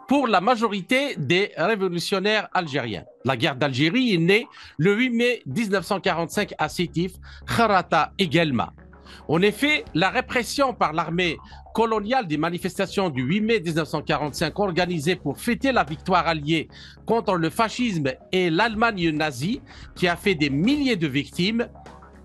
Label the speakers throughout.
Speaker 1: pour la majorité des révolutionnaires algériens. La guerre d'Algérie est née le 8 mai 1945 à Sétif, Kharata et Guelma. En effet, la répression par l'armée coloniale des manifestations du 8 mai 1945 organisées pour fêter la victoire alliée contre le fascisme et l'Allemagne nazie, qui a fait des milliers de victimes,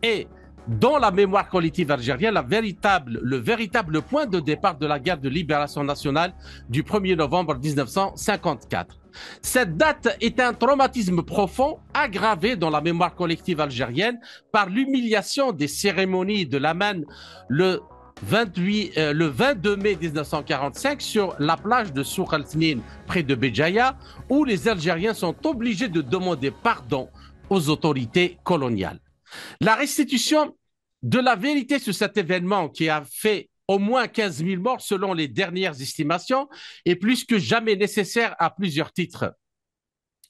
Speaker 1: et dans la mémoire collective algérienne, le véritable point de départ de la guerre de libération nationale du 1er novembre 1954. Cette date est un traumatisme profond aggravé dans la mémoire collective algérienne par l'humiliation des cérémonies de l'Aman le 22 mai 1945 sur la plage de Souk al-Snin près de Béjaïa, où les Algériens sont obligés de demander pardon aux autorités coloniales. La restitution de la vérité sur cet événement qui a fait au moins 15 000 morts selon les dernières estimations est plus que jamais nécessaire à plusieurs titres.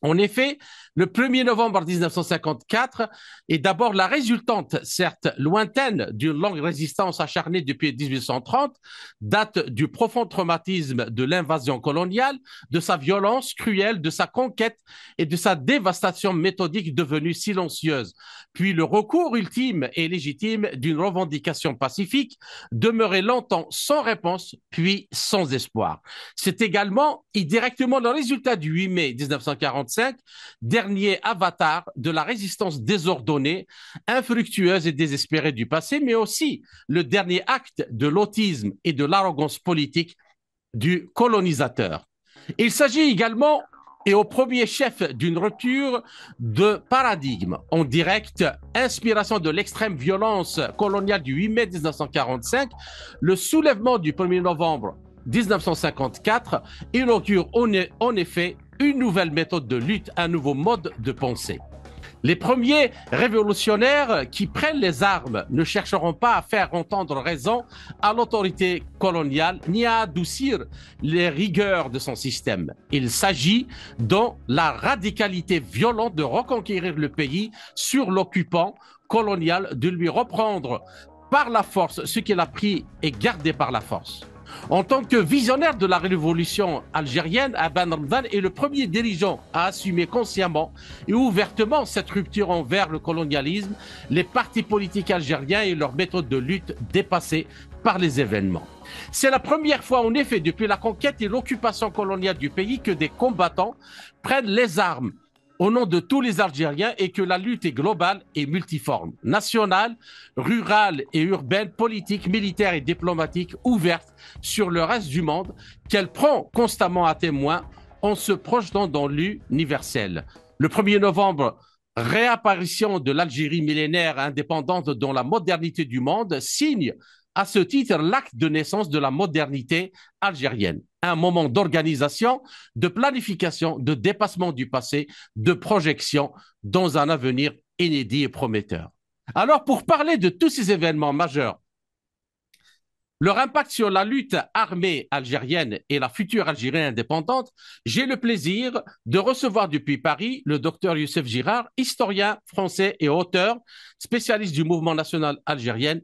Speaker 1: En effet, le 1er novembre 1954 est d'abord la résultante, certes lointaine, d'une longue résistance acharnée depuis 1830, date du profond traumatisme de l'invasion coloniale, de sa violence cruelle, de sa conquête et de sa dévastation méthodique devenue silencieuse, puis le recours ultime et légitime d'une revendication pacifique, demeurée longtemps sans réponse, puis sans espoir. C'est également et directement le résultat du 8 mai 1945, dernier avatar de la résistance désordonnée, infructueuse et désespérée du passé, mais aussi le dernier acte de l'autisme et de l'arrogance politique du colonisateur. Il s'agit également et au premier chef d'une rupture de paradigme en directe inspiration de l'extrême violence coloniale du 8 mai 1945, le soulèvement du 1er novembre 1954 inaugure en effet une nouvelle méthode de lutte, un nouveau mode de pensée. Les premiers révolutionnaires qui prennent les armes ne chercheront pas à faire entendre raison à l'autorité coloniale ni à adoucir les rigueurs de son système. Il s'agit, dans la radicalité violente, de reconquérir le pays sur l'occupant colonial, de lui reprendre par la force ce qu'il a pris et gardé par la force. En tant que visionnaire de la révolution algérienne, Aban Ramdan est le premier dirigeant à assumer consciemment et ouvertement cette rupture envers le colonialisme, les partis politiques algériens et leurs méthodes de lutte dépassées par les événements. C'est la première fois, en effet, depuis la conquête et l'occupation coloniale du pays, que des combattants prennent les armes au nom de tous les Algériens et que la lutte est globale et multiforme, nationale, rurale et urbaine, politique, militaire et diplomatique, ouverte sur le reste du monde, qu'elle prend constamment à témoin en se projetant dans l'universel. Le 1er novembre, réapparition de l'Algérie millénaire indépendante dans la modernité du monde, signe à ce titre l'acte de naissance de la modernité algérienne. Un moment d'organisation, de planification, de dépassement du passé, de projection dans un avenir inédit et prometteur. Alors, pour parler de tous ces événements majeurs, leur impact sur la lutte armée algérienne et la future Algérie indépendante, j'ai le plaisir de recevoir depuis Paris le docteur Youssef Girard, historien français et auteur, spécialiste du mouvement national algérien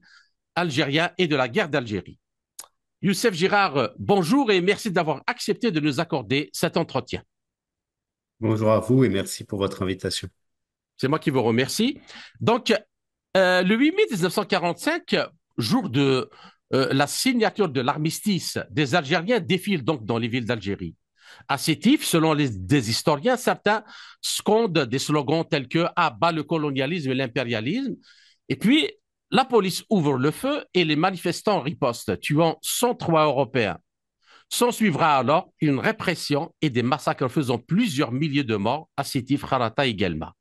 Speaker 1: et de la guerre d'Algérie. Youssef Girard, bonjour et merci d'avoir accepté de nous accorder cet entretien.
Speaker 2: Bonjour à vous et merci pour votre invitation.
Speaker 1: C'est moi qui vous remercie. Donc, le 8 mai 1945, jour de la signature de l'armistice, des Algériens défilent donc dans les villes d'Algérie. À Sétif, selon des historiens, certains scandent des slogans tels que « bas le colonialisme et l'impérialisme ». Et puis, la police ouvre le feu et les manifestants ripostent, tuant 103 Européens. S'en suivra alors une répression et des massacres faisant plusieurs milliers de morts à Sétif, Kharata et Guelma.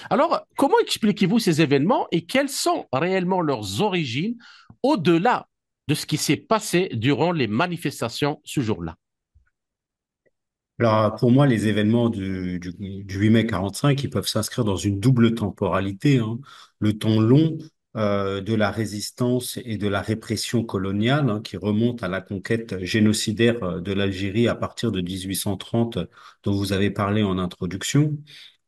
Speaker 1: Alors, comment expliquez-vous ces événements et quelles sont réellement leurs origines au-delà de ce qui s'est passé durant les manifestations ce jour-là?
Speaker 2: Alors, pour moi, les événements du 8 mai 45, ils peuvent s'inscrire dans une double temporalité, hein. Le temps long de la résistance et de la répression coloniale, hein, qui remonte à la conquête génocidaire de l'Algérie à partir de 1830, dont vous avez parlé en introduction.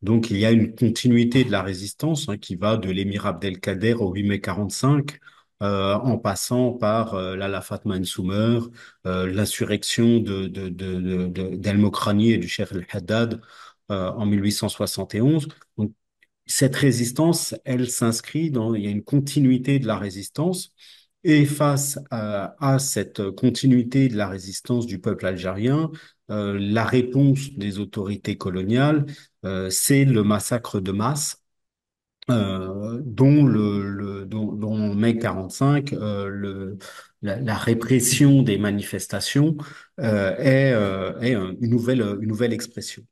Speaker 2: Donc, il y a une continuité de la résistance, hein, qui va de l'émir Abdelkader au 8 mai 45, en passant par l'Alafat Mansour, l'insurrection d'El Mokrani et du Cheikh El-Haddad en 1871. Donc, cette résistance, elle s'inscrit il y a une continuité de la résistance. Et face à cette continuité de la résistance du peuple algérien, la réponse des autorités coloniales, c'est le massacre de masse dont en mai 45, la répression des manifestations est une nouvelle expression.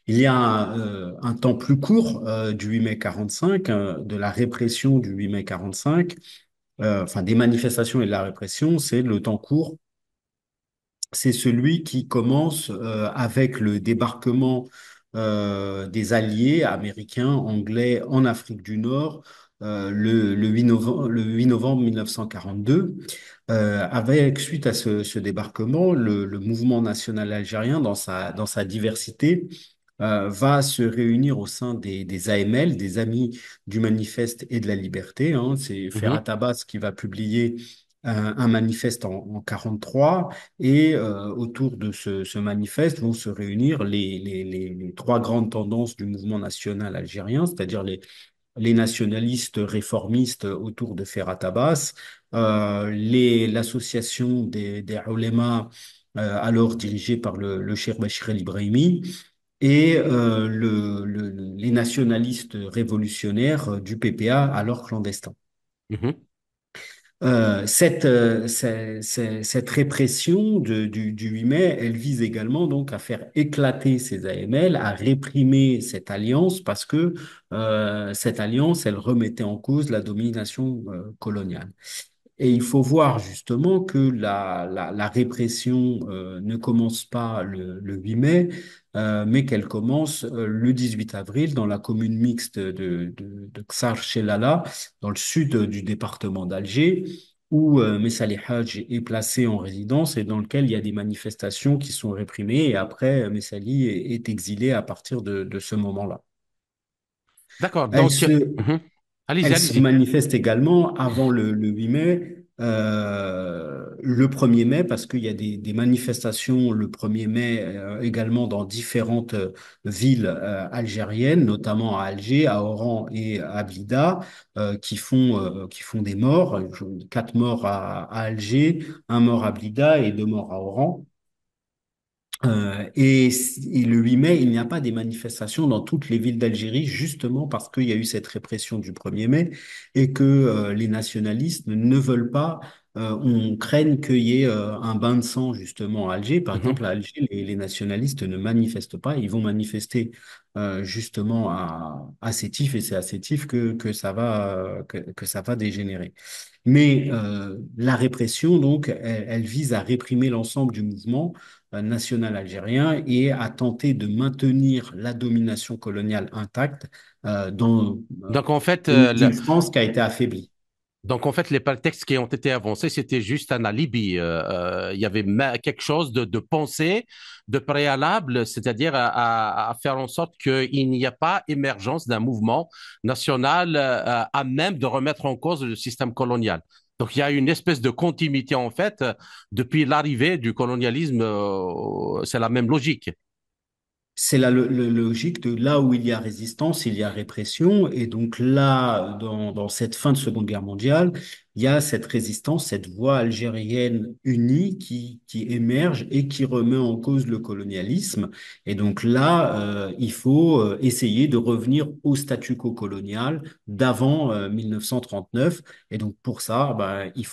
Speaker 2: Il y a un temps plus court du 8 mai 45, de la répression du 8 mai 45, enfin des manifestations et de la répression, c'est le temps court, c'est celui qui commence avec le débarquement des alliés américains, anglais en Afrique du Nord le 8 novembre 1942. Suite à ce débarquement, le mouvement national algérien, dans sa diversité, va se réunir au sein des AML, des Amis du Manifeste et de la Liberté. Hein. C'est Ferhat
Speaker 1: Mhm.
Speaker 2: Abbas qui va publier un manifeste en 43 et autour de ce manifeste vont se réunir les trois grandes tendances du mouvement national algérien, c'est-à-dire les nationalistes réformistes autour de Ferhat Abbas, l'association des oulémas alors dirigée par le Cheikh Bachir el-Ibrahimi et les nationalistes révolutionnaires du PPA alors clandestins.
Speaker 1: Mhm.
Speaker 2: Cette répression du 8 mai, elle vise également donc à faire éclater ces AML, à réprimer cette alliance parce que cette alliance, elle remettait en cause la domination coloniale. Et il faut voir justement que la répression ne commence pas le 8 mai, mais qu'elle commence le 18 avril dans la commune mixte de Ksar Chelala, dans le sud du département d'Alger, où Messali Hadj est placé en résidence et dans lequel il y a des manifestations qui sont réprimées. Et après, Messali est exilé à partir de ce moment-là.
Speaker 1: D'accord.
Speaker 2: Elle
Speaker 1: Donc,
Speaker 2: se,
Speaker 1: mhm. Allez-y,
Speaker 2: Elle se
Speaker 1: allez-y.
Speaker 2: manifeste également avant le 8 mai, le 1er mai, parce qu'il y a des manifestations le 1er mai également dans différentes villes algériennes, notamment à Alger, à Oran et à Blida, qui font des morts, 4 morts à Alger, un mort à Blida et 2 morts à Oran. Et le 8 mai, il n'y a pas des manifestations dans toutes les villes d'Algérie, justement parce qu'il y a eu cette répression du 1er mai et que les nationalistes ne veulent pas, on craigne qu'il y ait un bain de sang justement à Alger. Par
Speaker 1: Mhm.
Speaker 2: exemple, à Alger, les nationalistes ne manifestent pas, ils vont manifester justement à Sétif et c'est à Sétif que ça va dégénérer. Mais la répression, donc, elle vise à réprimer l'ensemble du mouvement national algérien et à tenter de maintenir la domination coloniale intacte dans
Speaker 1: Donc, en fait,
Speaker 2: une France qui a été affaiblie.
Speaker 1: donc, en fait, les prétextes qui ont été avancés, c'était juste un alibi. Il y avait quelque chose de pensé, de préalable, c'est-à-dire à faire en sorte qu'il n'y a pas émergence d'un mouvement national à même de remettre en cause le système colonial. Donc, il y a une espèce de continuité, en fait, depuis l'arrivée du colonialisme. C'est la même logique.
Speaker 2: C'est la logique de là où il y a résistance, il y a répression. Et donc là, dans cette fin de Seconde Guerre mondiale, il y a cette résistance, cette voix algérienne unie qui émerge et qui remet en cause le colonialisme. Et donc là, il faut essayer de revenir au statu quo colonial d'avant 1939. Et donc pour ça, ben, il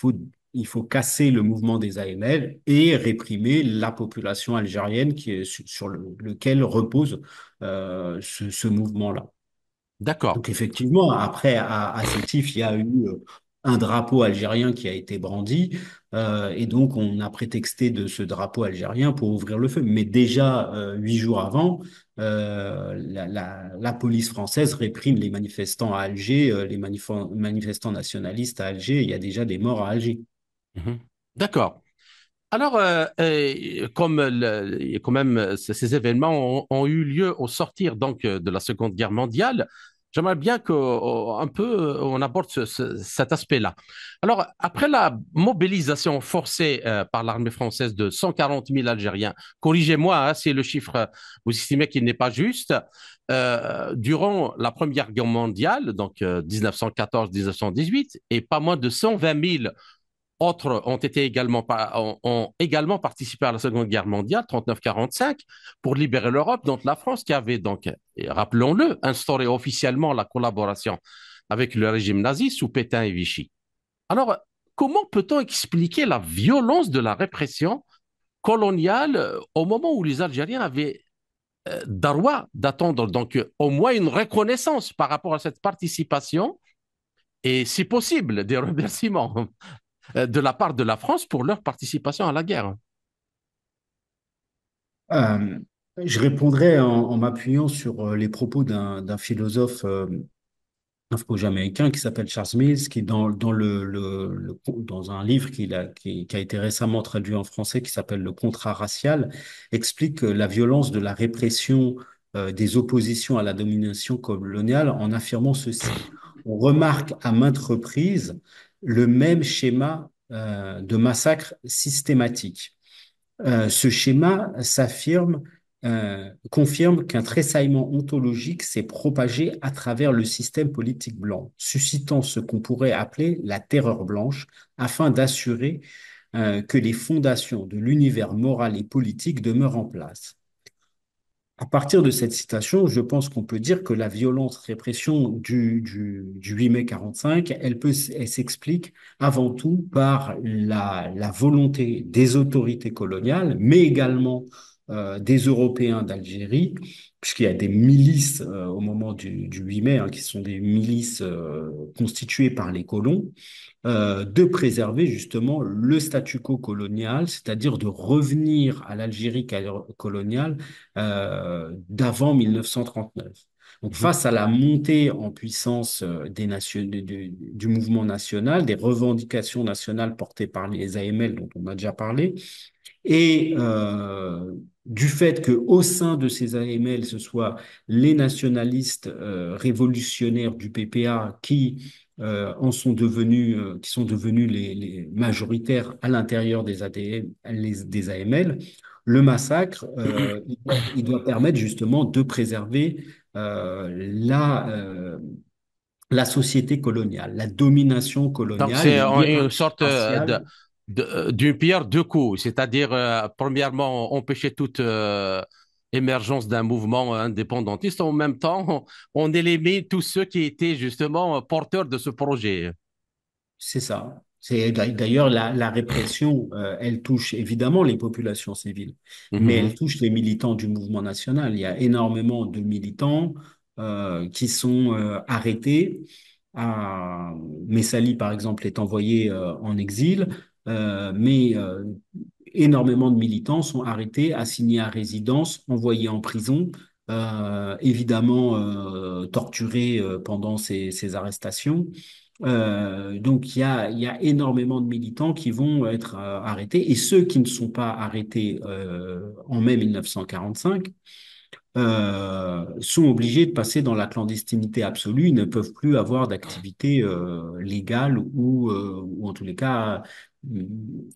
Speaker 2: faut casser le mouvement des AML et réprimer la population algérienne qui est sur lequel repose ce mouvement-là.
Speaker 1: D'accord.
Speaker 2: Donc effectivement, après, à Sétif, il y a eu un drapeau algérien qui a été brandi, et donc on a prétexté de ce drapeau algérien pour ouvrir le feu. Mais déjà 8 jours avant, la police française réprime les manifestants à Alger, manifestants nationalistes à Alger. Il y a déjà des morts à Alger.
Speaker 1: Mhm. D'accord. Alors, comme quand même ces événements ont eu lieu au sortir donc de la Seconde Guerre mondiale, J'aimerais bien un peu on aborde cet aspect-là. Alors, après la mobilisation forcée par l'armée française de 140 000 Algériens, corrigez-moi, hein, si le chiffre, vous estimez qu'il n'est pas juste, durant la Première Guerre mondiale, donc 1914-1918, et pas moins de 120 000 autres ont également participé à la Seconde Guerre mondiale, 39-45, pour libérer l'Europe. Donc la France qui avait donc, rappelons-le, instauré officiellement la collaboration avec le régime nazi sous Pétain et Vichy. Alors, comment peut-on expliquer la violence de la répression coloniale au moment où les Algériens avaient droit d'attendre donc au moins une reconnaissance par rapport à cette participation et, si possible, des remerciements de la part de la France pour leur participation à la guerre.
Speaker 2: Euh, je répondrai en m'appuyant sur les propos d'un philosophe afro-américain qui s'appelle Charles Mills, qui dans un livre qui a été récemment traduit en français, qui s'appelle Le Contrat racial, explique la violence de la répression des oppositions à la domination coloniale en affirmant ceci. On remarque à maintes reprises le même schéma de massacre systématique. Ce schéma confirme qu'un tressaillement ontologique s'est propagé à travers le système politique blanc, suscitant ce qu'on pourrait appeler la terreur blanche, afin d'assurer que les fondations de l'univers moral et politique demeurent en place. À partir de cette citation, je pense qu'on peut dire que la violente répression du 8 mai 45, elle s'explique avant tout par la volonté des autorités coloniales, mais également des Européens d'Algérie, puisqu'il y a des milices au moment du 8 mai, hein, qui sont des milices constituées par les colons, de préserver justement le statu quo colonial, c'est-à-dire de revenir à l'Algérie coloniale d'avant 1939. Donc,
Speaker 1: Mhm.
Speaker 2: face à la montée en puissance du mouvement national, des revendications nationales portées par les AML dont on a déjà parlé, et du fait qu'au sein de ces AML, ce soit les nationalistes révolutionnaires du PPA qui sont devenus les majoritaires à l'intérieur des AML, le massacre, il doit permettre justement de préserver euh, la, euh, la société coloniale, la domination
Speaker 1: Donc,
Speaker 2: coloniale,
Speaker 1: c'est
Speaker 2: les
Speaker 1: une
Speaker 2: hiérarchies
Speaker 1: sorte
Speaker 2: raciales.
Speaker 1: d'une pierre deux coups, c'est-à-dire, premièrement, empêcher toute émergence d'un mouvement indépendantiste. En même temps, on élimine tous ceux qui étaient justement porteurs de ce projet.
Speaker 2: C'est ça. C'est d'ailleurs la répression, elle touche évidemment les populations civiles, mais elle
Speaker 1: Mhm.
Speaker 2: touche les militants du mouvement national. Il y a énormément de militants qui sont arrêtés. Ah, Messali, par exemple, est envoyé en exil, mais énormément de militants sont arrêtés, assignés à résidence, envoyés en prison, évidemment torturés pendant ces arrestations. Donc, il y a énormément de militants qui vont être arrêtés et ceux qui ne sont pas arrêtés en mai 1945 sont obligés de passer dans la clandestinité absolue. Ils ne peuvent plus avoir d'activité légale ou en tous les cas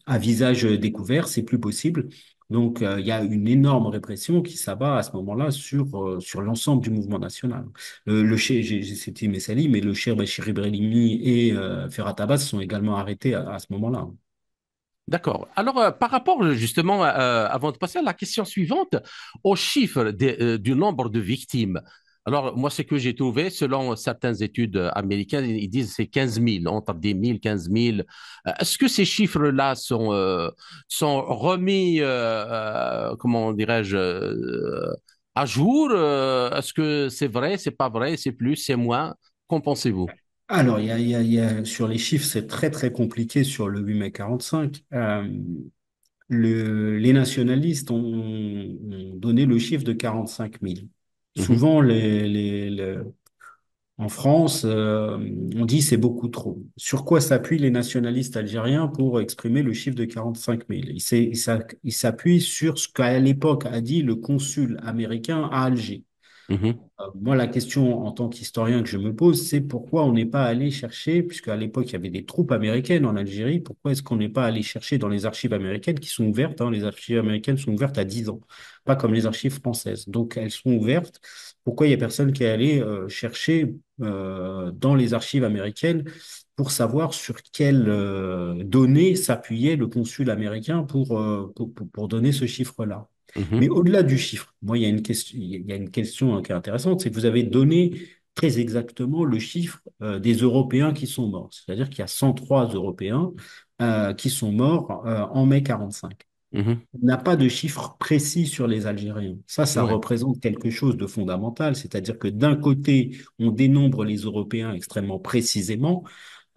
Speaker 2: à visage découvert, c'est plus possible. Donc, il y a une énorme répression qui s'abat à ce moment-là sur l'ensemble du mouvement national. J'ai cité Messali, mais le Cheikh Bachir Ibrahimi et Ferhat Abbas sont également arrêtés à ce moment-là.
Speaker 1: D'accord. Alors, par rapport justement, avant de passer à la question suivante, aux chiffres du nombre de victimes. Alors, moi, ce que j'ai trouvé, selon certaines études américaines, ils disent c'est 15 000, entre 10 000, 15 000. Est-ce que ces chiffres-là sont remis, comment dirais-je, à jour? Est-ce que c'est vrai, c'est pas vrai, c'est plus, c'est moins? Qu'en pensez-vous?
Speaker 2: Alors, sur les chiffres, c'est très, très compliqué sur le 8 mai 45. Les nationalistes ont donné le chiffre de 45 000.
Speaker 1: Mhm.
Speaker 2: Souvent, en France, on dit c'est beaucoup trop. Sur quoi s'appuient les nationalistes algériens pour exprimer le chiffre de 45 000? Ils s'appuient sur ce qu'à l'époque a dit le consul américain à Alger.
Speaker 1: Mhm,
Speaker 2: Moi, la question en tant qu'historien que je me pose, c'est pourquoi on n'est pas allé chercher, puisque à l'époque, il y avait des troupes américaines en Algérie, pourquoi est-ce qu'on n'est pas allé chercher dans les archives américaines qui sont ouvertes, hein, les archives américaines sont ouvertes à 10 ans, pas comme les archives françaises. Donc, elles sont ouvertes. Pourquoi il n'y a personne qui est allé chercher dans les archives américaines pour savoir sur quelles données s'appuyait le consul américain pour donner ce chiffre-là? Mais
Speaker 1: mhm.
Speaker 2: au-delà du chiffre, moi, il y a une question qui est intéressante, c'est que vous avez donné très exactement le chiffre des Européens qui sont morts. C'est-à-dire qu'il y a 103 Européens qui sont morts en mai 45.
Speaker 1: Mhm.
Speaker 2: On n'a pas de chiffre précis sur les Algériens. Ça
Speaker 1: Ouais.
Speaker 2: représente quelque chose de fondamental. C'est-à-dire que d'un côté, on dénombre les Européens extrêmement précisément,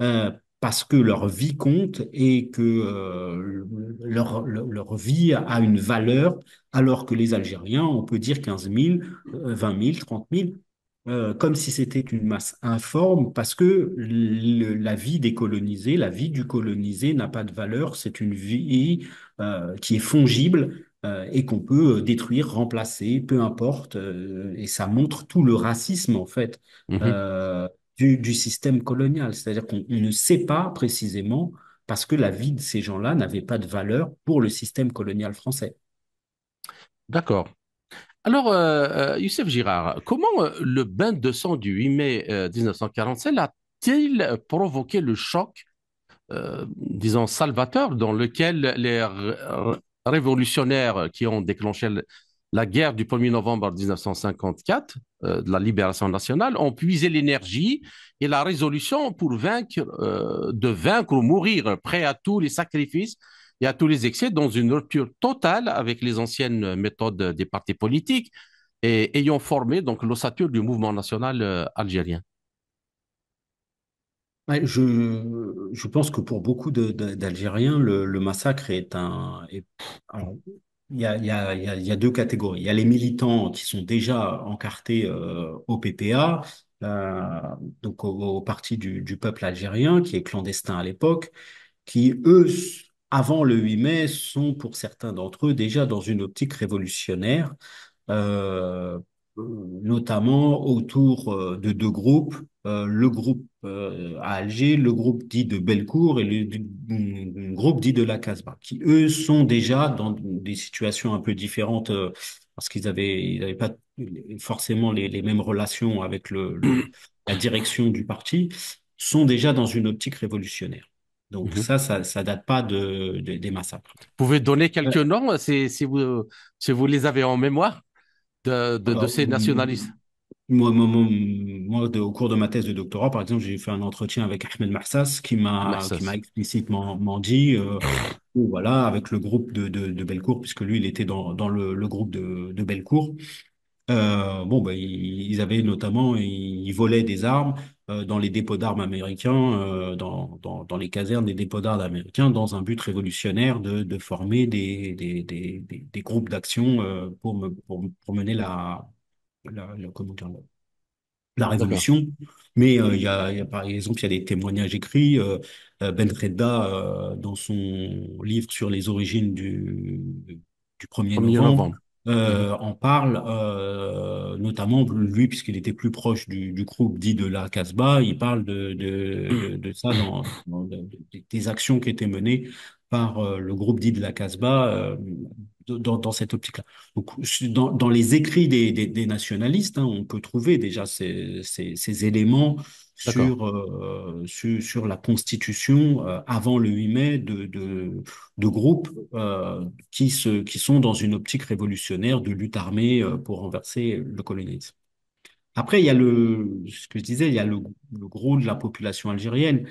Speaker 2: euh, parce que leur vie compte et que leur vie a une valeur, alors que les Algériens, on peut dire 15 000, 20 000, 30 000, comme si c'était une masse informe, parce que la vie des colonisés, la vie du colonisé n'a pas de valeur, c'est une vie qui est fongible. Et qu'on peut détruire, remplacer, peu importe, et ça montre tout le racisme en fait
Speaker 1: Mhm.
Speaker 2: euh, du système colonial. C'est-à-dire qu'on ne sait pas précisément parce que la vie de ces gens-là n'avait pas de valeur pour le système colonial français.
Speaker 1: D'accord. Alors, Youssef Girard, comment le bain de sang du 8 mai 1947 a-t-il provoqué le choc, disons, salvateur dans lequel les révolutionnaires qui ont déclenché la guerre du 1er novembre 1954, de la libération nationale, ont puisé l'énergie et la résolution pour de vaincre ou mourir, prêts à tous les sacrifices et à tous les excès, dans une rupture totale avec les anciennes méthodes des partis politiques et ayant formé donc l'ossature du mouvement national algérien.
Speaker 2: Ouais, je pense que pour beaucoup d'Algériens, le massacre alors, il y a deux catégories. Il y a les militants qui sont déjà encartés au PPA, euh, donc au parti du peuple algérien, qui est clandestin à l'époque, qui, eux, avant le 8 mai, sont pour certains d'entre eux déjà dans une optique révolutionnaire, euh, notamment autour de deux groupes, le groupe à Alger, le groupe dit de Bellecour et le groupe dit de la Casbah, qui eux sont déjà dans des situations un peu différentes parce ils avaient pas forcément les mêmes relations avec la direction du parti, sont déjà dans une optique révolutionnaire. Donc
Speaker 1: Mhm.
Speaker 2: ça date pas des massacres.
Speaker 1: Vous pouvez donner
Speaker 2: Euh,
Speaker 1: quelques noms si vous les avez en mémoire de
Speaker 2: alors,
Speaker 1: ces nationalistes.
Speaker 2: au cours de ma thèse de doctorat, par exemple, j'ai fait un entretien avec Ahmed Marsas qui m'a
Speaker 1: Marsas.
Speaker 2: explicitement m'en dit, voilà, avec le groupe de Bellecour, puisque lui, il était dans le groupe de Bellecour. Bon, ben, ils avaient notamment, ils volaient des armes dans les dépôts d'armes américains, dans les casernes des dépôts d'armes américains, dans un but révolutionnaire de former des groupes d'action pour mener comment dire, la
Speaker 1: D'accord.
Speaker 2: révolution. Mais par exemple, il y a des témoignages écrits. Ben Redda, dans son livre sur les origines du 1er
Speaker 1: 1er
Speaker 2: novembre,
Speaker 1: novembre. Mhm.
Speaker 2: en parle, notamment lui, puisqu'il était plus proche du groupe dit de la Casbah, il parle de ça des actions qui étaient menées par le groupe dit de la Casbah dans cette optique-là. Donc, dans les écrits des nationalistes, hein, on peut trouver déjà ces éléments
Speaker 1: D'accord.
Speaker 2: sur la constitution avant le 8 mai de groupes qui sont dans une optique révolutionnaire de lutte armée pour renverser le colonialisme. Après, il y a ce que je disais, il y a le gros de la population algérienne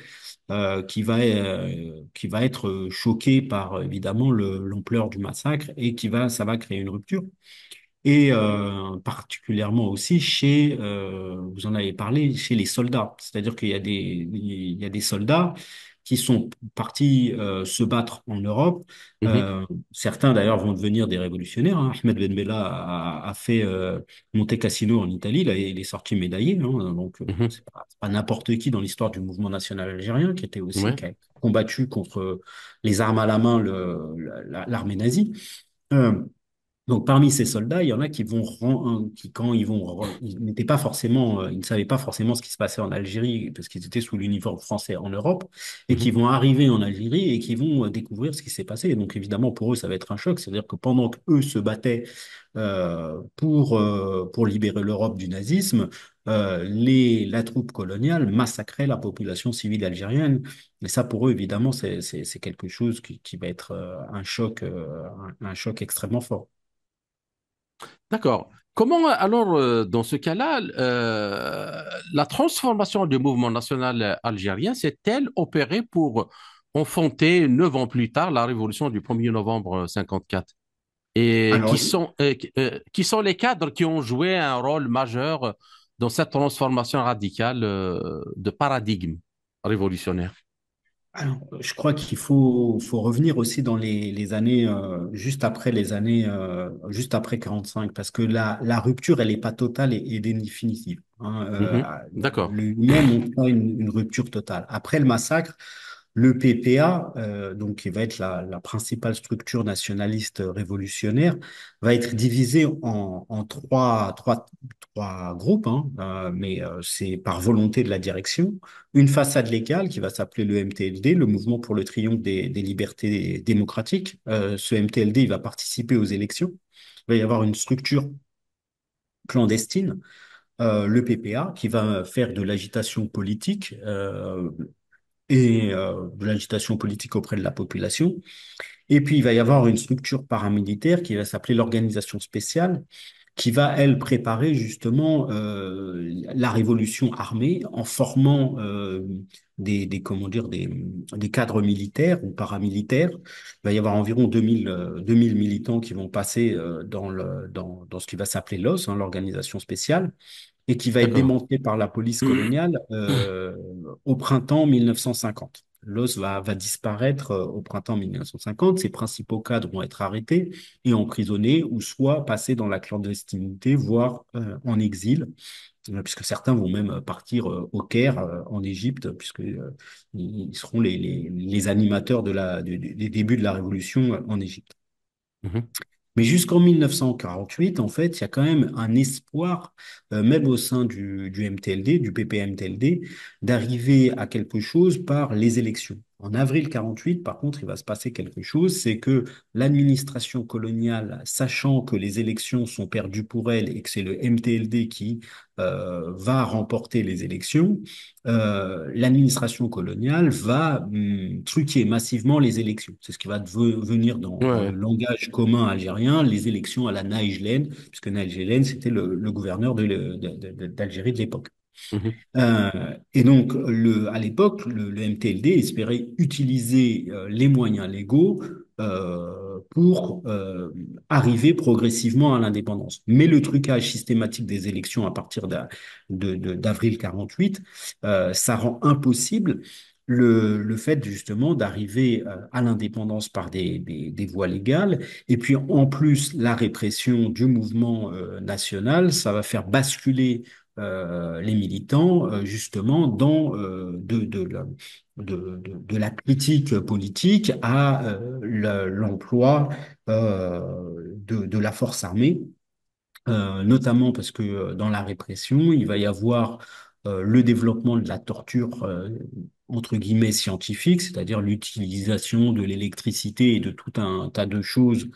Speaker 2: qui va être choqué par évidemment l'ampleur du massacre et ça va créer une rupture. Et particulièrement aussi vous en avez parlé, chez les soldats. C'est-à-dire il y a des soldats qui sont partis se battre en Europe.
Speaker 1: Mhm.
Speaker 2: Certains d'ailleurs vont devenir des révolutionnaires, hein. Ahmed Ben Bella a fait Monte Cassino en Italie, il est sorti médaillé, hein. Donc
Speaker 1: Mhm.
Speaker 2: c'est pas n'importe qui dans l'histoire du mouvement national algérien
Speaker 1: Ouais.
Speaker 2: qui a combattu contre les armes à la main l'armée nazie. Euh, Donc, parmi ces soldats, il y en a qui qui, quand ils n'étaient pas forcément, ils ne savaient pas forcément ce qui se passait en Algérie parce qu'ils étaient sous l'uniforme français en Europe et qui
Speaker 1: Mhm.
Speaker 2: vont arriver en Algérie et qui vont découvrir ce qui s'est passé. Et donc, évidemment, pour eux, ça va être un choc. C'est-à-dire que pendant qu'eux se battaient pour libérer l'Europe du nazisme, la troupe coloniale massacrait la population civile algérienne. Et ça, pour eux, évidemment, c'est quelque chose qui va être un choc extrêmement fort.
Speaker 1: D'accord. Comment alors, dans ce cas-là, la transformation du mouvement national algérien s'est-elle opérée pour enfanter 9 ans plus tard la révolution du 1er novembre 54? Et
Speaker 2: Alors,
Speaker 1: qui sont les cadres qui ont joué un rôle majeur dans cette transformation radicale de paradigme révolutionnaire?
Speaker 2: je crois faut revenir aussi dans les années juste après 45 parce que la rupture elle est pas totale et définitive. Hein.
Speaker 1: Mhm. D'accord.
Speaker 2: Le même on pas une rupture totale. Après le massacre, le PPA, donc qui va être la principale structure nationaliste révolutionnaire, va être divisé en trois groupes, hein, mais c'est par volonté de la direction. Une façade légale qui va s'appeler le MTLD, le Mouvement pour le triomphe des libertés démocratiques. Ce MTLD, il va participer aux élections. Il va y avoir une structure clandestine, le PPA, qui va faire de l'agitation politique et de l'agitation politique auprès de la population. Et puis, il va y avoir une structure paramilitaire qui va s'appeler l'organisation spéciale, qui va, elle, préparer justement la révolution armée en formant comment dire, des cadres militaires ou paramilitaires. Il va y avoir environ 2000 militants qui vont passer dans ce qui va s'appeler l'OS, hein, l'organisation spéciale, et qui va être
Speaker 1: D'accord.
Speaker 2: démantelé par la police coloniale au printemps 1950. L'OS va disparaître au printemps 1950. Ses principaux cadres vont être arrêtés et emprisonnés ou soit passer dans la clandestinité, voire en exil, puisque certains vont même partir au Caire, en Égypte, puisque ils seront les animateurs des débuts de la révolution en Égypte.
Speaker 1: Mhm.
Speaker 2: Mais jusqu'en 1948, en fait, il y a quand même un espoir, même au sein du MTLD, du PPMTLD, d'arriver à quelque chose par les élections. En avril 48, par contre, il va se passer quelque chose, c'est que l'administration coloniale, sachant que les élections sont perdues pour elle et que c'est le MTLD qui va remporter les élections, l'administration coloniale va truquer massivement les élections. C'est ce qui va devenir dans le
Speaker 1: Ouais.
Speaker 2: langage commun algérien les élections à la Naïjlène, puisque Naïjlène, c'était le gouverneur d'Algérie de l'époque.
Speaker 1: Mhm.
Speaker 2: Et donc, à l'époque, le MTLD espérait utiliser les moyens légaux pour arriver progressivement à l'indépendance. Mais le trucage systématique des élections à partir d'avril 48, ça rend impossible le fait justement d'arriver à l'indépendance par des voies légales. Et puis en plus, la répression du mouvement national, ça va faire basculer les militants justement dans de la critique politique à l'emploi de la force armée, notamment parce que dans la répression, il va y avoir le développement de la torture entre guillemets scientifique, c'est-à-dire l'utilisation de l'électricité et de tout un tas de choses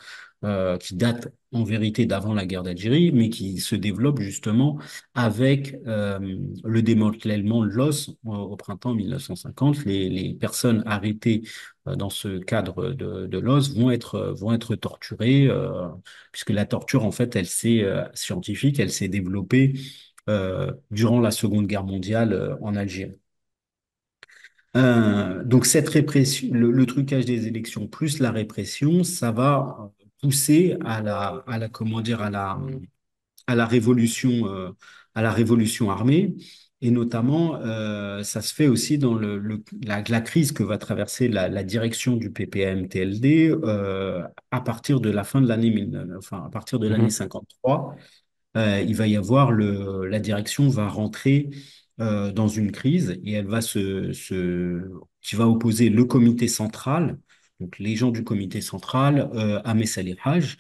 Speaker 2: qui datent en vérité d'avant la guerre d'Algérie, mais qui se développent justement avec le démantèlement de l'os au printemps 1950. Les personnes arrêtées dans ce cadre de l'os vont être torturées, puisque la torture, en fait, elle s'est scientifique, elle s'est développée durant la Seconde Guerre mondiale en Algérie. Donc cette répression, le trucage des élections plus la répression, ça va pousser comment dire, à la révolution, à la révolution armée. Et notamment, ça se fait aussi dans la crise que va traverser la direction du PPM-TLD à partir de la fin de l'année 19, enfin à partir de l'année
Speaker 1: Mhm.
Speaker 2: 53. Il va y avoir la direction va rentrer dans une crise et elle va qui va opposer le comité central, donc les gens du comité central, à Messa El Hadj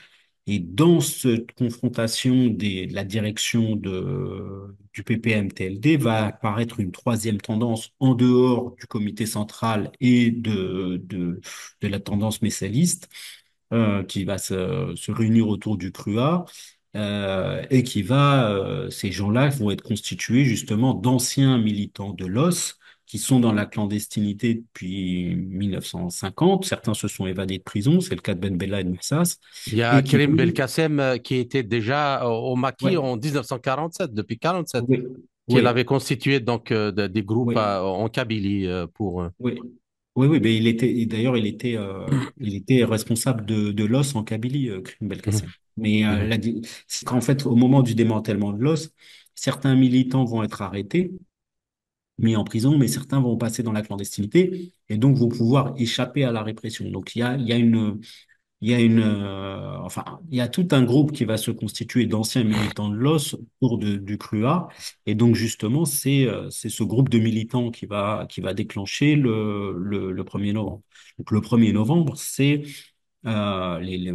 Speaker 2: Et dans cette confrontation de la direction du PPM-TLD va apparaître une troisième tendance en dehors du comité central et de la tendance messaliste, qui va se réunir autour du CRUA, et ces gens-là vont être constitués justement d'anciens militants de l'OS qui sont dans la clandestinité depuis 1950. Certains se sont évadés de prison, c'est le cas de Ben Bella et de Messas,
Speaker 1: Il y a
Speaker 2: et qui
Speaker 1: Karim
Speaker 2: vont...
Speaker 1: Belkacem qui était déjà au maquis
Speaker 2: Ouais,
Speaker 1: en 1947, depuis 47,
Speaker 2: oui,
Speaker 1: qu'il
Speaker 2: oui,
Speaker 1: avait constitué donc des groupes
Speaker 2: oui.
Speaker 1: en Kabylie pour.
Speaker 2: Oui, oui, oui, mais d'ailleurs, il était responsable de l'os en Kabylie, Karim
Speaker 1: Mhm,
Speaker 2: Belkacem. Mais
Speaker 1: mhm,
Speaker 2: c'est qu'en fait, au moment du démantèlement de l'os, certains militants vont être arrêtés, mis en prison, mais certains vont passer dans la clandestinité et donc vont pouvoir échapper à la répression. Donc il y a tout un groupe qui va se constituer d'anciens militants de l'OS autour du CRUA. Et donc, justement, c'est ce groupe de militants qui va déclencher le 1er novembre. Donc, le 1er novembre,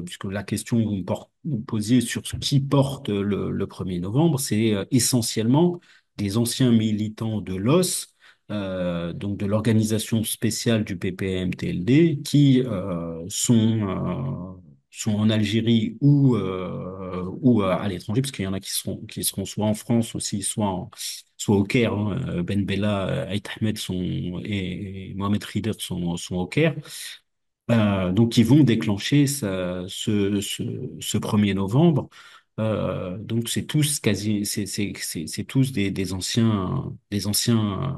Speaker 2: puisque la question que vous me posiez sur ce qui porte le 1er novembre, c'est essentiellement des anciens militants de l'OS, donc de l'organisation spéciale du PPM-TLD, qui sont en Algérie ou à l'étranger, parce qu'il y en a qui seront soit en France aussi, soit au Caire, hein. Ben Bella, Aït Ahmed et Mohamed Rider sont au Caire. Donc, ils vont déclencher ce 1er novembre. Donc, c'est tous des anciens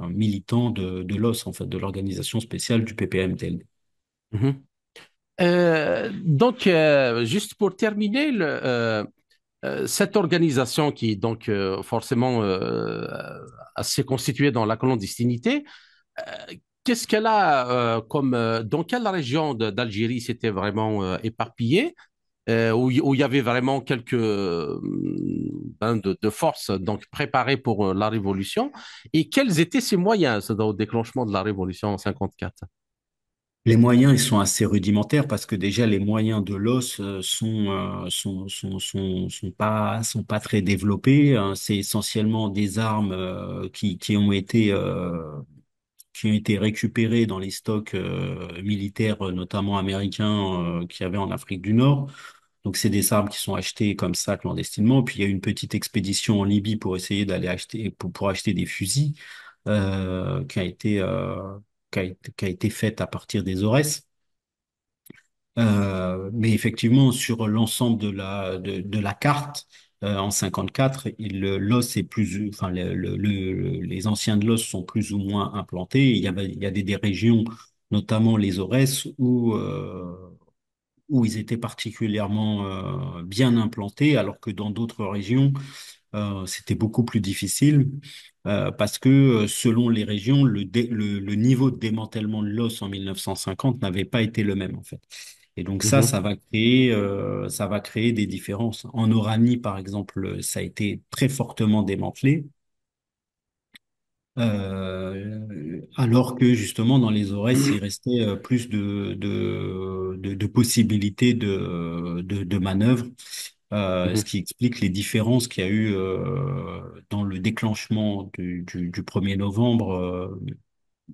Speaker 2: militants de l'OS, en fait, de l'organisation spéciale du PPM-TLD.
Speaker 1: mhm. Donc, juste pour terminer, cette organisation qui est donc forcément s'est constituée dans la clandestinité, qu'est-ce qu'elle a dans quelle région d'Algérie c'était vraiment éparpillé, où il y avait vraiment quelques de forces donc préparées pour la révolution, et quels étaient ses moyens au déclenchement de la révolution en 54?
Speaker 2: Les moyens, ils sont assez rudimentaires parce que déjà, les moyens de l'os sont pas très développés, hein. C'est essentiellement des armes qui ont été récupérées dans les stocks militaires, notamment américains, qu'il y avait en Afrique du Nord. Donc, c'est des armes qui sont achetées comme ça clandestinement. Puis, il y a une petite expédition en Libye pour essayer d'aller acheter, pour acheter des fusils, euh, qui a été, euh, qui a été faite à partir des Aurès. Mais effectivement, sur l'ensemble de la carte, en 54, l'os est plus, enfin, les anciens de l'os sont plus ou moins implantés. Il y a des régions, notamment les Aurès, où ils étaient particulièrement bien implantés, alors que dans d'autres régions, c'était beaucoup plus difficile, parce que selon les régions, le niveau de démantèlement de l'os en 1950 n'avait pas été le même en fait. Et donc
Speaker 1: Mhm,
Speaker 2: ça va créer des différences. En Oranie, par exemple, ça a été très fortement démantelé. Alors que justement dans les Aurès, il restait plus de possibilités de manœuvre, ce
Speaker 1: mhm.
Speaker 2: qui explique les différences qu'il y a eu dans le déclenchement du 1er novembre,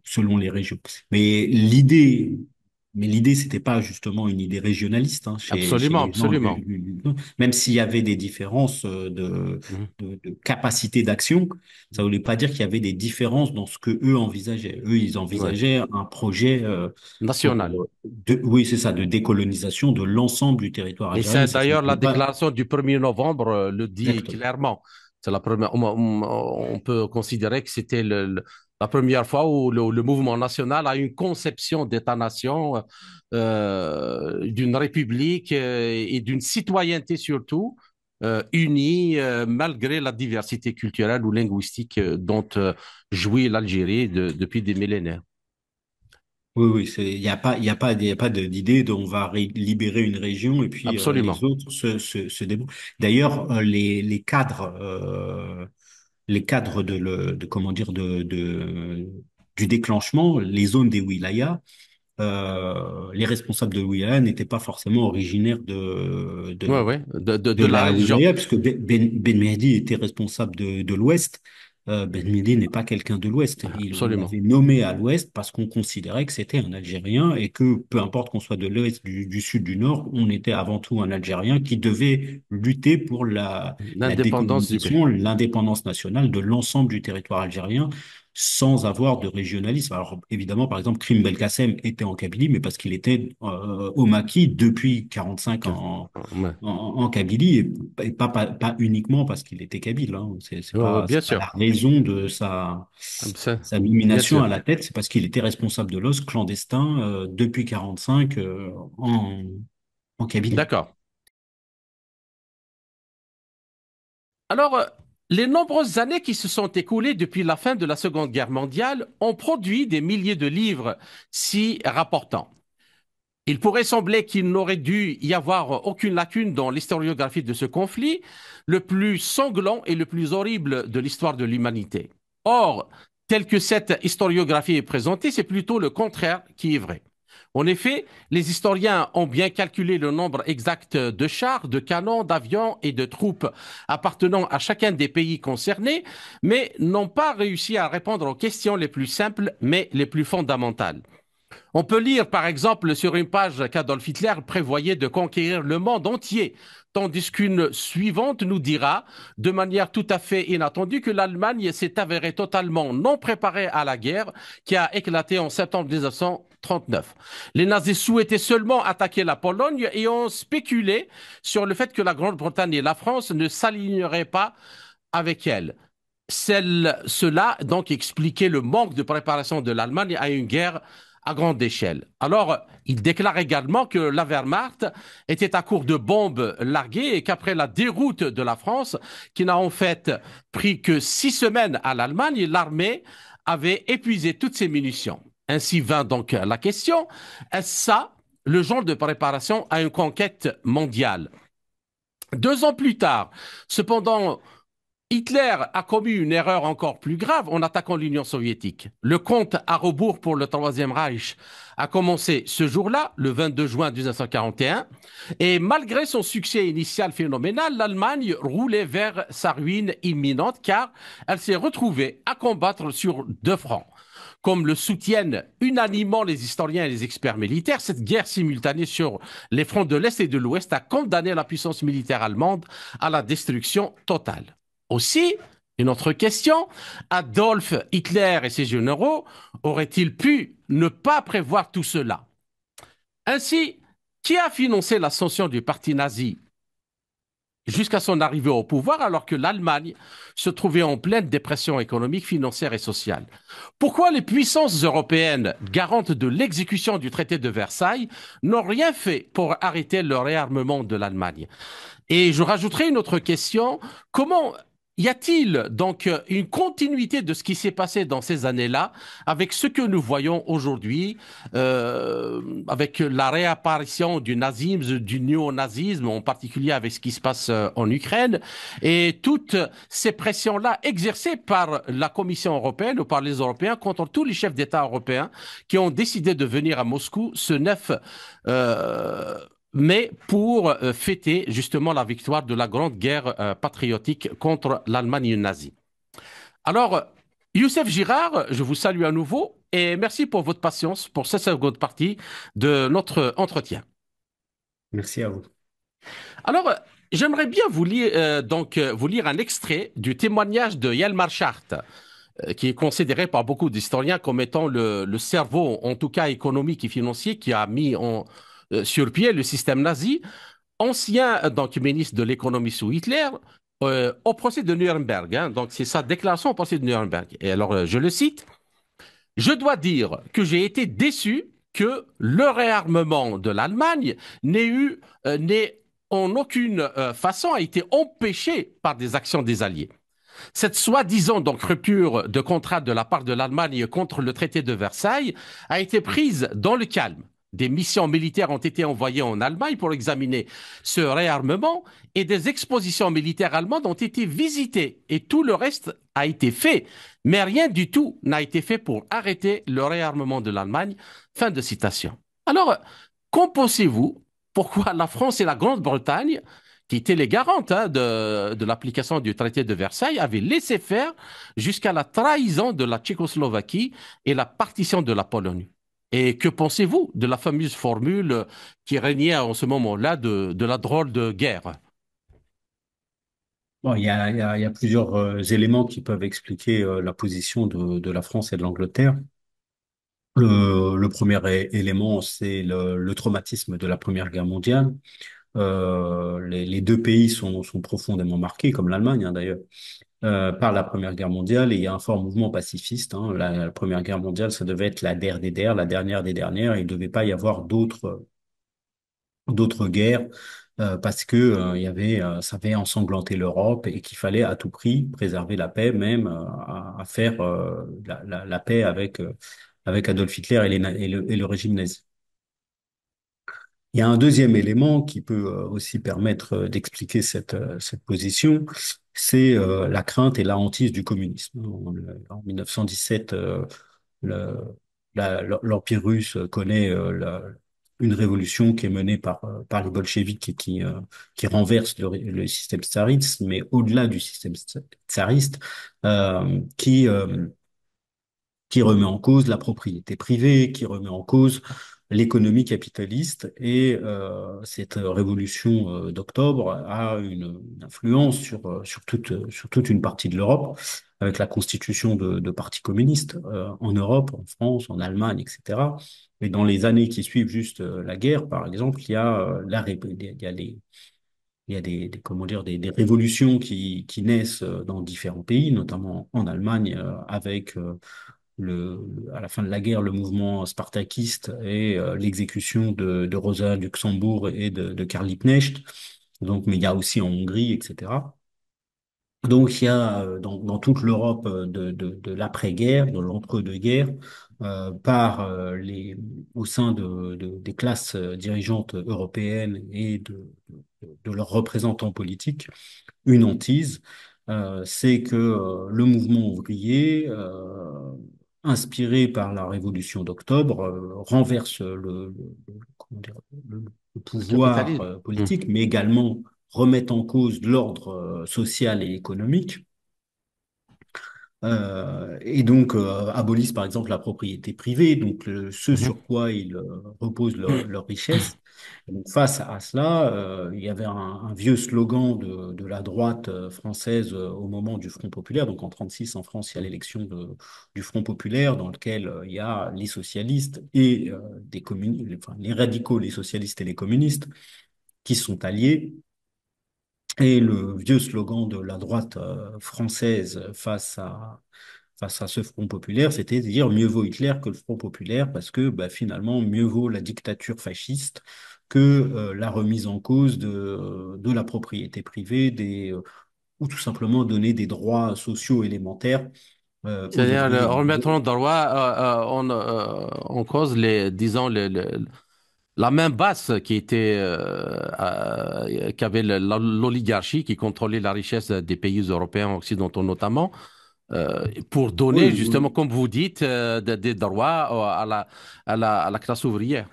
Speaker 2: selon les régions. Mais l'idée, c'était pas justement une idée régionaliste, hein, chez
Speaker 1: Absolument,
Speaker 2: les gens
Speaker 1: absolument.
Speaker 2: même s'il y avait des différences
Speaker 1: Mhm.
Speaker 2: de capacité d'action, ça voulait pas dire qu'il y avait des différences dans ce que eux envisageaient. Eux, ils
Speaker 1: Ouais.
Speaker 2: envisageaient un projet
Speaker 1: National.
Speaker 2: oui, c'est ça, de décolonisation de l'ensemble du territoire
Speaker 1: Et
Speaker 2: algérien, mais
Speaker 1: c'est
Speaker 2: ça
Speaker 1: d'ailleurs la
Speaker 2: signifie pas
Speaker 1: déclaration du 1er novembre le dit
Speaker 2: exactement.
Speaker 1: clairement. C'est la première, on peut considérer que c'était la première fois où le mouvement national a une conception d'État-nation, d'une république et d'une citoyenneté surtout, unie malgré la diversité culturelle ou linguistique dont jouit l'Algérie depuis des millénaires.
Speaker 2: Oui, oui, il y a pas d'idée dont on va libérer une région et puis les
Speaker 1: Absolument.
Speaker 2: autres se débrouillent. D'ailleurs, les cadres comment dire, du déclenchement, les zones des wilayas, les responsables de l'OIA n'étaient pas forcément originaires
Speaker 1: Ouais, ouais,
Speaker 2: de
Speaker 1: de la région.
Speaker 2: l'Algérie, puisque Ben Mehdi était responsable de l'Ouest. Ben Mehdi n'est pas quelqu'un de l'Ouest. On
Speaker 1: Absolument.
Speaker 2: l'avait nommé à l'Ouest parce qu'on considérait que c'était un Algérien et que peu importe qu'on soit de l'Ouest, du Sud, du Nord, on était avant tout un Algérien qui devait lutter pour la
Speaker 1: L'indépendance du pays.
Speaker 2: décolonisation, l'indépendance nationale de l'ensemble du territoire algérien sans avoir de régionalisme. Alors évidemment, par exemple, Krim Belkacem était en Kabylie, mais parce qu'il était au maquis depuis 45 en,
Speaker 1: Ouais.
Speaker 2: en, en Kabylie et pas uniquement parce qu'il était kabyle. Hein.
Speaker 1: Ouais, ouais, bien
Speaker 2: C'est pas
Speaker 1: sûr.
Speaker 2: la raison de sa
Speaker 1: Bien
Speaker 2: nomination
Speaker 1: sûr.
Speaker 2: à la tête, c'est parce qu'il était responsable de l'OS clandestin depuis 45 en Kabylie.
Speaker 1: D'accord. Alors, les nombreuses années qui se sont écoulées depuis la fin de la Seconde Guerre mondiale ont produit des milliers de livres s'y rapportant. Il pourrait sembler qu'il n'aurait dû y avoir aucune lacune dans l'historiographie de ce conflit, le plus sanglant et le plus horrible de l'histoire de l'humanité. Or, tel que cette historiographie est présentée, c'est plutôt le contraire qui est vrai. En effet, les historiens ont bien calculé le nombre exact de chars, de canons, d'avions et de troupes appartenant à chacun des pays concernés, mais n'ont pas réussi à répondre aux questions les plus simples, mais les plus fondamentales. On peut lire, par exemple, sur une page qu'Adolf Hitler prévoyait de conquérir le monde entier, tandis qu'une suivante nous dira, de manière tout à fait inattendue, que l'Allemagne s'est avérée totalement non préparée à la guerre qui a éclaté en septembre 1939. Les nazis souhaitaient seulement attaquer la Pologne et ont spéculé sur le fait que la Grande-Bretagne et la France ne s'aligneraient pas avec elle. Cela donc expliquait le manque de préparation de l'Allemagne à une guerre à grande échelle. Alors, il déclare également que la Wehrmacht était à court de bombes larguées et qu'après la déroute de la France, qui n'a en fait pris que 6 semaines à l'Allemagne, l'armée avait épuisé toutes ses munitions. Ainsi vint donc la question, est-ce ça le genre de préparation à une conquête mondiale? 2 ans plus tard, cependant, Hitler a commis une erreur encore plus grave en attaquant l'Union soviétique. Le compte à rebours pour le Troisième Reich a commencé ce jour-là, le 22 juin 1941, et malgré son succès initial phénoménal, l'Allemagne roulait vers sa ruine imminente car elle s'est retrouvée à combattre sur 2 fronts. Comme le soutiennent unanimement les historiens et les experts militaires, cette guerre simultanée sur les fronts de l'Est et de l'Ouest a condamné la puissance militaire allemande à la destruction totale. Aussi, une autre question, Adolf Hitler et ses généraux auraient-ils pu ne pas prévoir tout cela? Ainsi, qui a financé l'ascension du parti nazi jusqu'à son arrivée au pouvoir alors que l'Allemagne se trouvait en pleine dépression économique, financière et sociale? Pourquoi les puissances européennes, garantes de l'exécution du traité de Versailles, n'ont rien fait pour arrêter le réarmement de l'Allemagne? Et je rajouterai une autre question. Comment y a-t-il donc une continuité de ce qui s'est passé dans ces années-là avec ce que nous voyons aujourd'hui, avec la réapparition du nazisme, du néo-nazisme, en particulier avec ce qui se passe en Ukraine, et toutes ces pressions-là exercées par la Commission européenne ou par les Européens contre tous les chefs d'État européens qui ont décidé de venir à Moscou ce 9 mais pour fêter justement la victoire de la Grande Guerre patriotique contre l'Allemagne nazie. Alors, Youssef Girard, je vous salue à nouveau et merci pour votre patience pour cette seconde partie de notre entretien.
Speaker 2: Merci à vous.
Speaker 1: Alors, j'aimerais bien vous lire un extrait du témoignage de Yelmar Schacht, qui est considéré par beaucoup d'historiens comme étant le cerveau, en tout cas économique et financier, qui a mis sur pied le système nazi, ancien donc ministre de l'économie sous Hitler, au procès de Nuremberg. Hein. Donc c'est sa déclaration au procès de Nuremberg. Et alors je le cite: je dois dire que j'ai été déçu que le réarmement de l'Allemagne n'ait en aucune façon a été empêché par des actions des Alliés. Cette soi-disant donc rupture de contrat de la part de l'Allemagne contre le traité de Versailles a été prise dans le calme, Des missions militaires ont été envoyées en Allemagne pour examiner ce réarmement et des expositions militaires allemandes ont été visitées et tout le reste a été fait. Mais rien du tout n'a été fait pour arrêter le réarmement de l'Allemagne. Fin de citation. Alors, qu'en pensez-vous? Pourquoi la France et la Grande-Bretagne, qui étaient les garantes de l'application du traité de Versailles, avaient laissé faire jusqu'à la trahison de la Tchécoslovaquie et la partition de la Pologne? Et que pensez-vous de la fameuse formule qui régnait en ce moment-là de la drôle de guerre?
Speaker 2: Bon, il y a plusieurs éléments qui peuvent expliquer la position de la France et de l'Angleterre. Le premier élément, c'est le traumatisme de la Première Guerre mondiale. Les deux pays sont profondément marqués, comme l'Allemagne hein, d'ailleurs, par la Première Guerre mondiale. Et il y a un fort mouvement pacifiste. Hein. La Première Guerre mondiale, ça devait être la der des der, la dernière des dernières. Il ne devait pas y avoir d'autres guerres parce que il y avait, ça avait ensanglanté l'Europe et qu'il fallait à tout prix préserver la paix, même à faire la paix avec Adolf Hitler et, et le régime nazi. Il y a un deuxième élément qui peut aussi permettre d'expliquer cette position, c'est la crainte et la hantise du communisme. En 1917, le- l'Empire russe connaît une révolution qui est menée par les bolcheviks et qui renverse le système tsariste, mais au-delà du système tsariste, qui remet en cause la propriété privée, qui remet en cause l'économie capitaliste. Et cette révolution d'octobre a une influence sur toute une partie de l'Europe, avec la constitution de partis communistes en Europe, en France, en Allemagne, etc. Et dans les années qui suivent juste la guerre, par exemple, il y a, il y a les il y a comment dire, des révolutions qui naissent dans différents pays, notamment en Allemagne, avec à la fin de la guerre, le mouvement spartakiste et l'exécution de Rosa Luxembourg et de Karl Liebknecht. Donc, mais il y a aussi en Hongrie, etc. Donc, il y a dans toute l'Europe de l'après-guerre, de l'entre-deux-guerres, au sein des classes dirigeantes européennes et de leurs représentants politiques, une hantise, c'est que le mouvement ouvrier, inspiré par la Révolution d'octobre, renverse comment dire, le
Speaker 1: Le
Speaker 2: pouvoir
Speaker 1: capitalisme.
Speaker 2: politique, mais également remet en cause l'ordre social et économique. Et donc abolissent par exemple la propriété privée, donc ce
Speaker 1: Mhm.
Speaker 2: sur quoi ils reposent leur richesse. Et donc face à cela, il y avait un vieux slogan de la droite française au moment du Front populaire. Donc en 36 en France, il y a l'élection du Front populaire dans lequel il y a les socialistes et des communistes, enfin, les radicaux, les socialistes et les communistes qui sont alliés. Et le vieux slogan de la droite française face à ce Front populaire, c'était de dire mieux vaut Hitler que le Front populaire parce que bah, finalement, mieux vaut la dictature fasciste que la remise en cause de la propriété privée ou tout simplement donner des droits sociaux élémentaires aux
Speaker 1: C'est-à-dire
Speaker 2: ouvriers.
Speaker 1: remettre en droit, en cause disons, la main basse qui était, qu'avait l'oligarchie qui contrôlait la richesse des pays européens occidentaux notamment, pour
Speaker 2: Oui,
Speaker 1: donner justement,
Speaker 2: oui,
Speaker 1: comme vous dites, des droits à la classe ouvrière.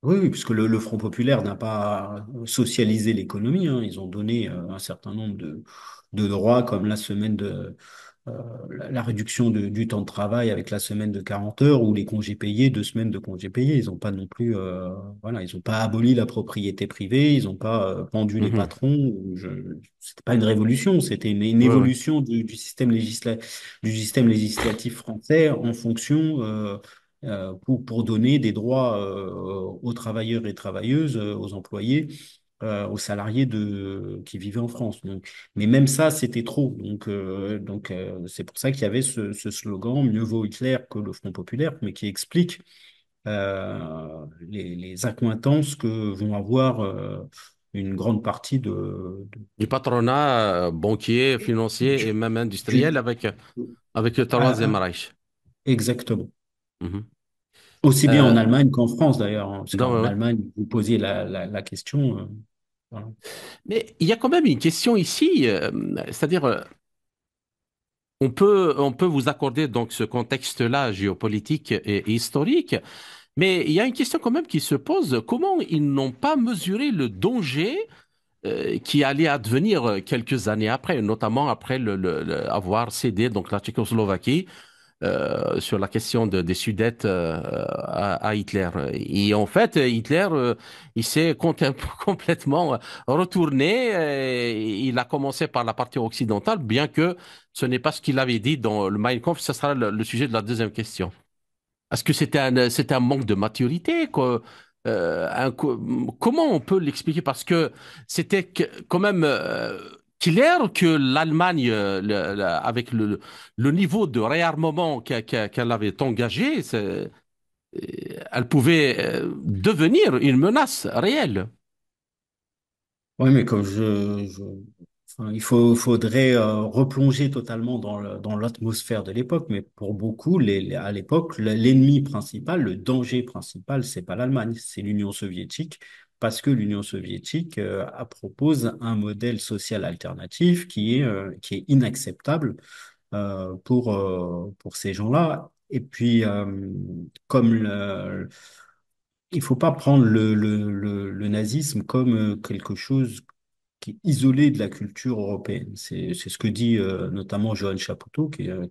Speaker 2: oui, oui, puisque le Front populaire n'a pas socialisé l'économie, hein. Ils ont donné un certain nombre de droits comme la réduction du temps de travail avec la semaine de 40 heures ou les congés payés, 2 semaines de congés payés. Ils n'ont pas non plus, voilà, ils n'ont pas aboli la propriété privée, ils n'ont pas pendu les
Speaker 1: Mhm.
Speaker 2: patrons. C'était pas une révolution, c'était une
Speaker 1: Oui, oui.
Speaker 2: évolution du système législatif français en fonction pour donner des droits aux travailleurs et travailleuses, aux employés, aux salariés qui vivaient en France. Donc, mais même ça, c'était trop. C'est pour ça qu'il y avait ce slogan mieux vaut Hitler que le Front populaire, mais qui explique les accointances que vont avoir une grande partie
Speaker 1: Du patronat banquier, financier et
Speaker 2: du,
Speaker 1: même industriel
Speaker 2: du-
Speaker 1: avec le
Speaker 2: ah,
Speaker 1: Troisième
Speaker 2: ah,
Speaker 1: Reich.
Speaker 2: exactement.
Speaker 1: Mhm.
Speaker 2: Aussi bien en
Speaker 1: Euh,
Speaker 2: Allemagne qu'en France d'ailleurs, hein, parce qu'en
Speaker 1: dans-
Speaker 2: Allemagne, vous posiez la question. Voilà.
Speaker 1: mais il y a quand même une question ici, c'est-à-dire, on peut vous accorder donc ce contexte-là géopolitique et historique, mais il y a une question quand même qui se pose, comment ils n'ont pas mesuré le danger qui allait advenir quelques années après, notamment après avoir cédé donc la Tchécoslovaquie sur la question des Sudètes à Hitler. Et en fait, Hitler, il s'est complètement retourné. Il a commencé par la partie occidentale, bien que ce n'est pas ce qu'il avait dit dans le Mein Kampf. Ce sera le sujet de la deuxième question. Est-ce que c'était un manque de maturité, quoi? Comment on peut l'expliquer? Parce que c'était quand même clair que l'Allemagne, avec le niveau de réarmement qu'elle avait engagé, elle pouvait devenir une menace réelle.
Speaker 2: Oui, mais enfin, faudrait replonger totalement dans l'atmosphère de l'époque. Mais pour beaucoup, à l'époque, l'ennemi principal, le danger principal, c'est pas l'Allemagne, c'est l'Union soviétique, parce que l'Union soviétique propose un modèle social alternatif qui est inacceptable pour ces gens-là. Et puis, il faut pas prendre le nazisme comme quelque chose qui est isolé de la culture européenne. C'est ce que dit notamment Johann Chapoutot, qui est un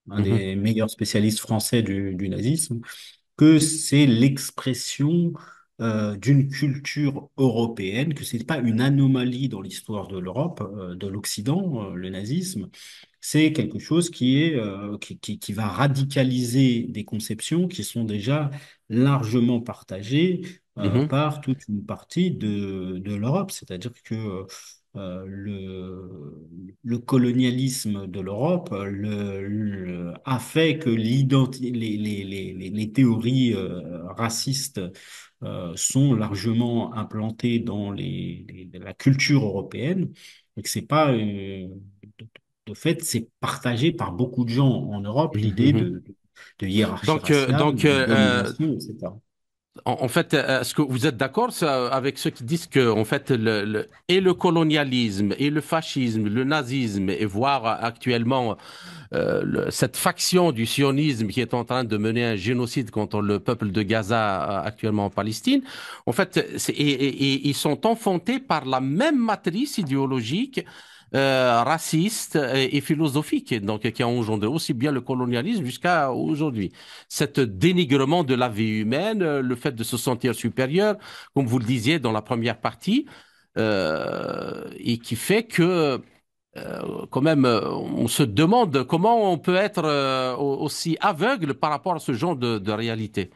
Speaker 1: Mhm,
Speaker 2: des meilleurs spécialistes français du nazisme, que c'est l'expression d'une culture européenne, que c'est pas une anomalie dans l'histoire de l'Europe, de l'Occident, le nazisme. C'est quelque chose qui va radicaliser des conceptions qui sont déjà largement partagées
Speaker 1: mhm,
Speaker 2: par toute une partie de l'Europe. C'est-à-dire que le colonialisme de l'Europe a fait que les théories racistes sont largement implantées dans la culture européenne et que c'est pas de fait, c'est partagé par beaucoup de gens en Europe,
Speaker 1: mhm,
Speaker 2: l'idée
Speaker 1: mhm.
Speaker 2: de hiérarchie
Speaker 1: Donc,
Speaker 2: raciale, de domination, etc.
Speaker 1: en fait, est-ce que vous êtes d'accord avec ceux qui disent que, en fait, et le colonialisme, et le fascisme, le nazisme, et voire actuellement cette faction du sionisme qui est en train de mener un génocide contre le peuple de Gaza actuellement en Palestine, en fait, et ils sont enfantés par la même matrice idéologique raciste et philosophique, donc qui a engendré aussi bien le colonialisme jusqu'à aujourd'hui. Cet dénigrement de la vie humaine, le fait de se sentir supérieur, comme vous le disiez dans la première partie, et qui fait que quand même, on se demande comment on peut être aussi aveugle par rapport à ce genre de réalité.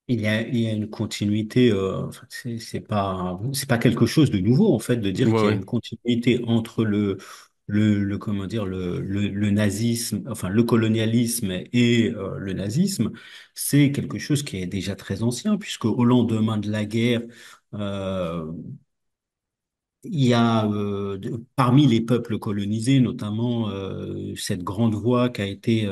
Speaker 2: Il y a une continuité, enfin, c'est pas quelque chose de nouveau, en fait, de
Speaker 1: Oui,
Speaker 2: dire qu'il y a
Speaker 1: oui.
Speaker 2: une continuité entre comment dire, le nazisme, enfin, le colonialisme et le nazisme. C'est quelque chose qui est déjà très ancien, puisque au lendemain de la guerre, euh, il y a parmi les peuples colonisés, notamment cette grande voix qu'a été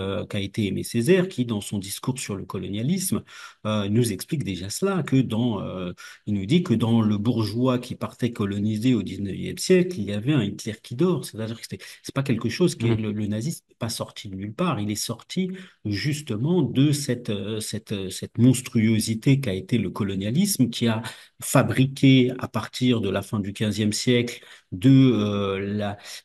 Speaker 2: Aimé Césaire, qui, dans son discours sur le colonialisme, nous explique déjà cela, il nous dit que dans le bourgeois qui partait coloniser au 19e siècle, il y avait un Hitler qui dort. C'est-à-dire que c'est pas quelque chose qui est,
Speaker 1: Mhm,
Speaker 2: le nazisme n'est pas sorti de nulle part. Il est sorti justement de cette monstruosité qu'a été le colonialisme, qui a fabriqué à partir de la fin du XVe siècle de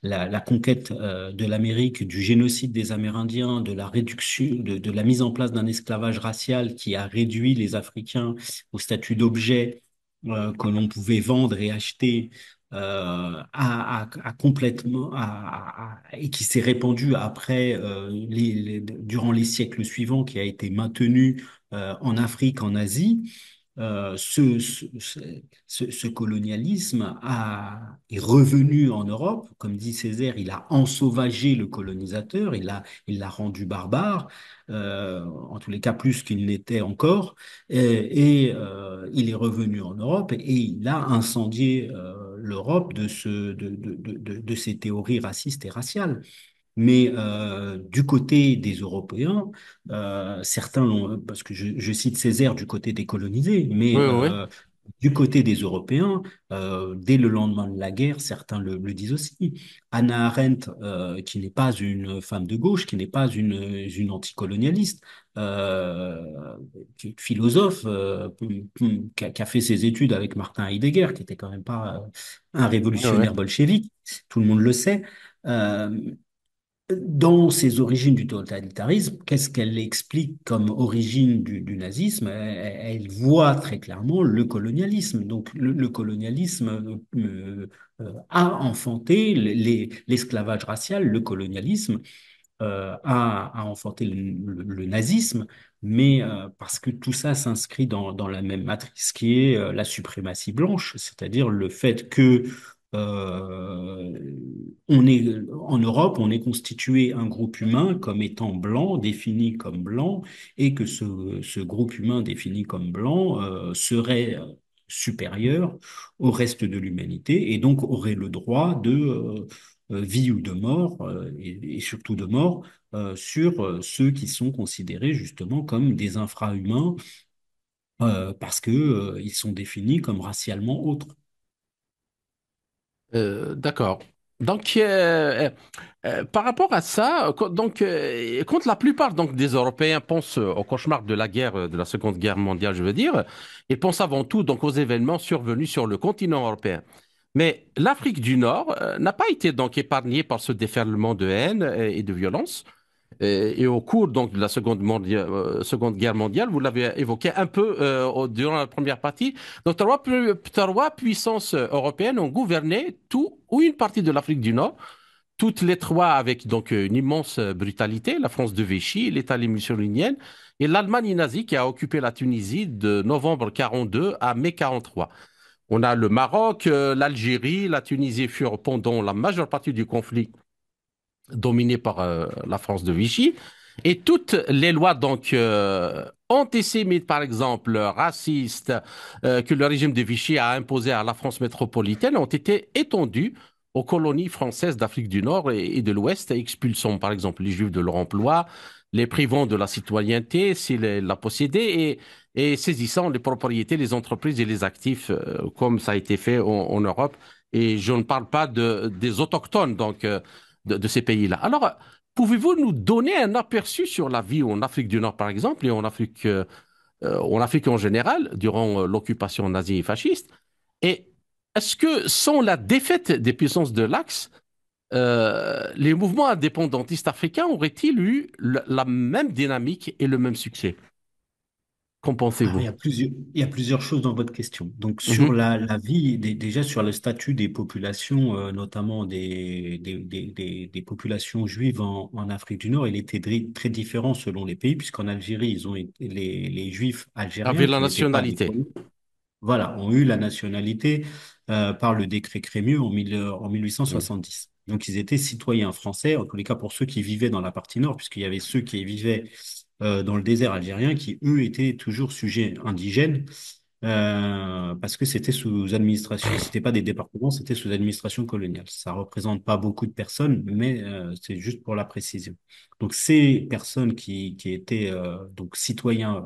Speaker 2: la conquête de l'Amérique, du génocide des Amérindiens, de la réduction, de la mise en place d'un esclavage racial qui a réduit les Africains au statut d'objet que l'on pouvait vendre et acheter. Complètement et qui s'est répandu après durant les siècles suivants, qui a été maintenu en Afrique, en Asie. Ce colonialisme est revenu en Europe. Comme dit Césaire, il a ensauvagé le colonisateur, il l'a rendu barbare, en tous les cas plus qu'il n'était encore, il est revenu en Europe et il a incendié l'Europe de ces théories racistes et raciales. Mais du côté des Européens, certains l'ont, parce que je cite Césaire du côté des colonisés, mais
Speaker 1: Oui, oui,
Speaker 2: du côté des Européens, dès le lendemain de la guerre, certains le disent aussi. Hannah Arendt, qui n'est pas une femme de gauche, qui n'est pas une anticolonialiste, philosophe qui a fait ses études avec Martin Heidegger, qui était quand même pas un
Speaker 1: oui, oui.
Speaker 2: révolutionnaire bolchevique, tout le monde le sait. Euh, Dans ses origines du totalitarisme, qu'est-ce qu'elle explique comme origine du nazisme? Elle voit très clairement le colonialisme. Donc le colonialisme a enfanté l'esclavage racial, le colonialisme a enfanté le nazisme, mais parce que tout ça s'inscrit dans la même matrice qui est la suprématie blanche, c'est-à-dire le fait que on est en Europe, on est constitué un groupe humain comme étant blanc, défini comme blanc, et que ce groupe humain défini comme blanc serait supérieur au reste de l'humanité et donc aurait le droit de vie ou de mort, et surtout de mort, sur ceux qui sont considérés justement comme des infrahumains parce que, ils sont définis comme racialement autres.
Speaker 1: D'accord. Donc, par rapport à ça, quand la plupart donc, des Européens pensent au cauchemar de la guerre, de la Seconde Guerre mondiale, je veux dire, ils pensent avant tout donc, aux événements survenus sur le continent européen. Mais l'Afrique du Nord n'a pas été donc épargnée par ce déferlement de haine et de violence. Et au cours donc de la Seconde Guerre mondiale, vous l'avez évoqué un peu durant la première partie, donc trois puissances européennes ont gouverné tout ou une partie de l'Afrique du Nord, toutes les trois avec donc une immense brutalité, la France de Vichy, l'Italie mussolinienne et l'Allemagne nazie qui a occupé la Tunisie de novembre 42 à mai 43. On a le Maroc, l'Algérie, la Tunisie furent pendant la majeure partie du conflit dominée par la France de Vichy. Et toutes les lois donc antisémites, par exemple, racistes, que le régime de Vichy a imposées à la France métropolitaine ont été étendues aux colonies françaises d'Afrique du Nord et de l'Ouest, expulsant par exemple les Juifs de leur emploi, les privant de la citoyenneté s'ils la possédaient et saisissant les propriétés, les entreprises et les actifs, comme ça a été fait en Europe. Et je ne parle pas des autochtones, donc de ces pays-là. Alors, pouvez-vous nous donner un aperçu sur la vie en Afrique du Nord, par exemple, et en Afrique en général, durant l'occupation nazie et fasciste? Et est-ce que, sans la défaite des puissances de l'Axe, les mouvements indépendantistes africains auraient-ils eu la même dynamique et le même succès? Qu'en
Speaker 2: Alors,
Speaker 1: pensez-vous?
Speaker 2: il y a plusieurs choses dans votre question. Donc, sur
Speaker 1: Mhm.
Speaker 2: la vie, déjà sur le statut des populations, notamment des populations juives en Afrique du Nord, il était très différent selon les pays, puisqu'en Algérie, ils ont été, les juifs algériens,
Speaker 1: Avec la
Speaker 2: qui n'étaient pas des
Speaker 1: nationalité.
Speaker 2: colons, voilà, ont eu la nationalité par le décret Crémieux en
Speaker 1: Mhm.
Speaker 2: 1870. Donc, ils étaient citoyens français, en tous les cas pour ceux qui vivaient dans la partie nord, puisqu'il y avait ceux qui vivaient dans le désert algérien, qui, eux, étaient toujours sujets indigènes, parce que c'était sous administration, c'était pas des départements, c'était sous administration coloniale. Ça représente pas beaucoup de personnes, mais c'est juste pour la précision. Donc, ces personnes qui étaient donc citoyens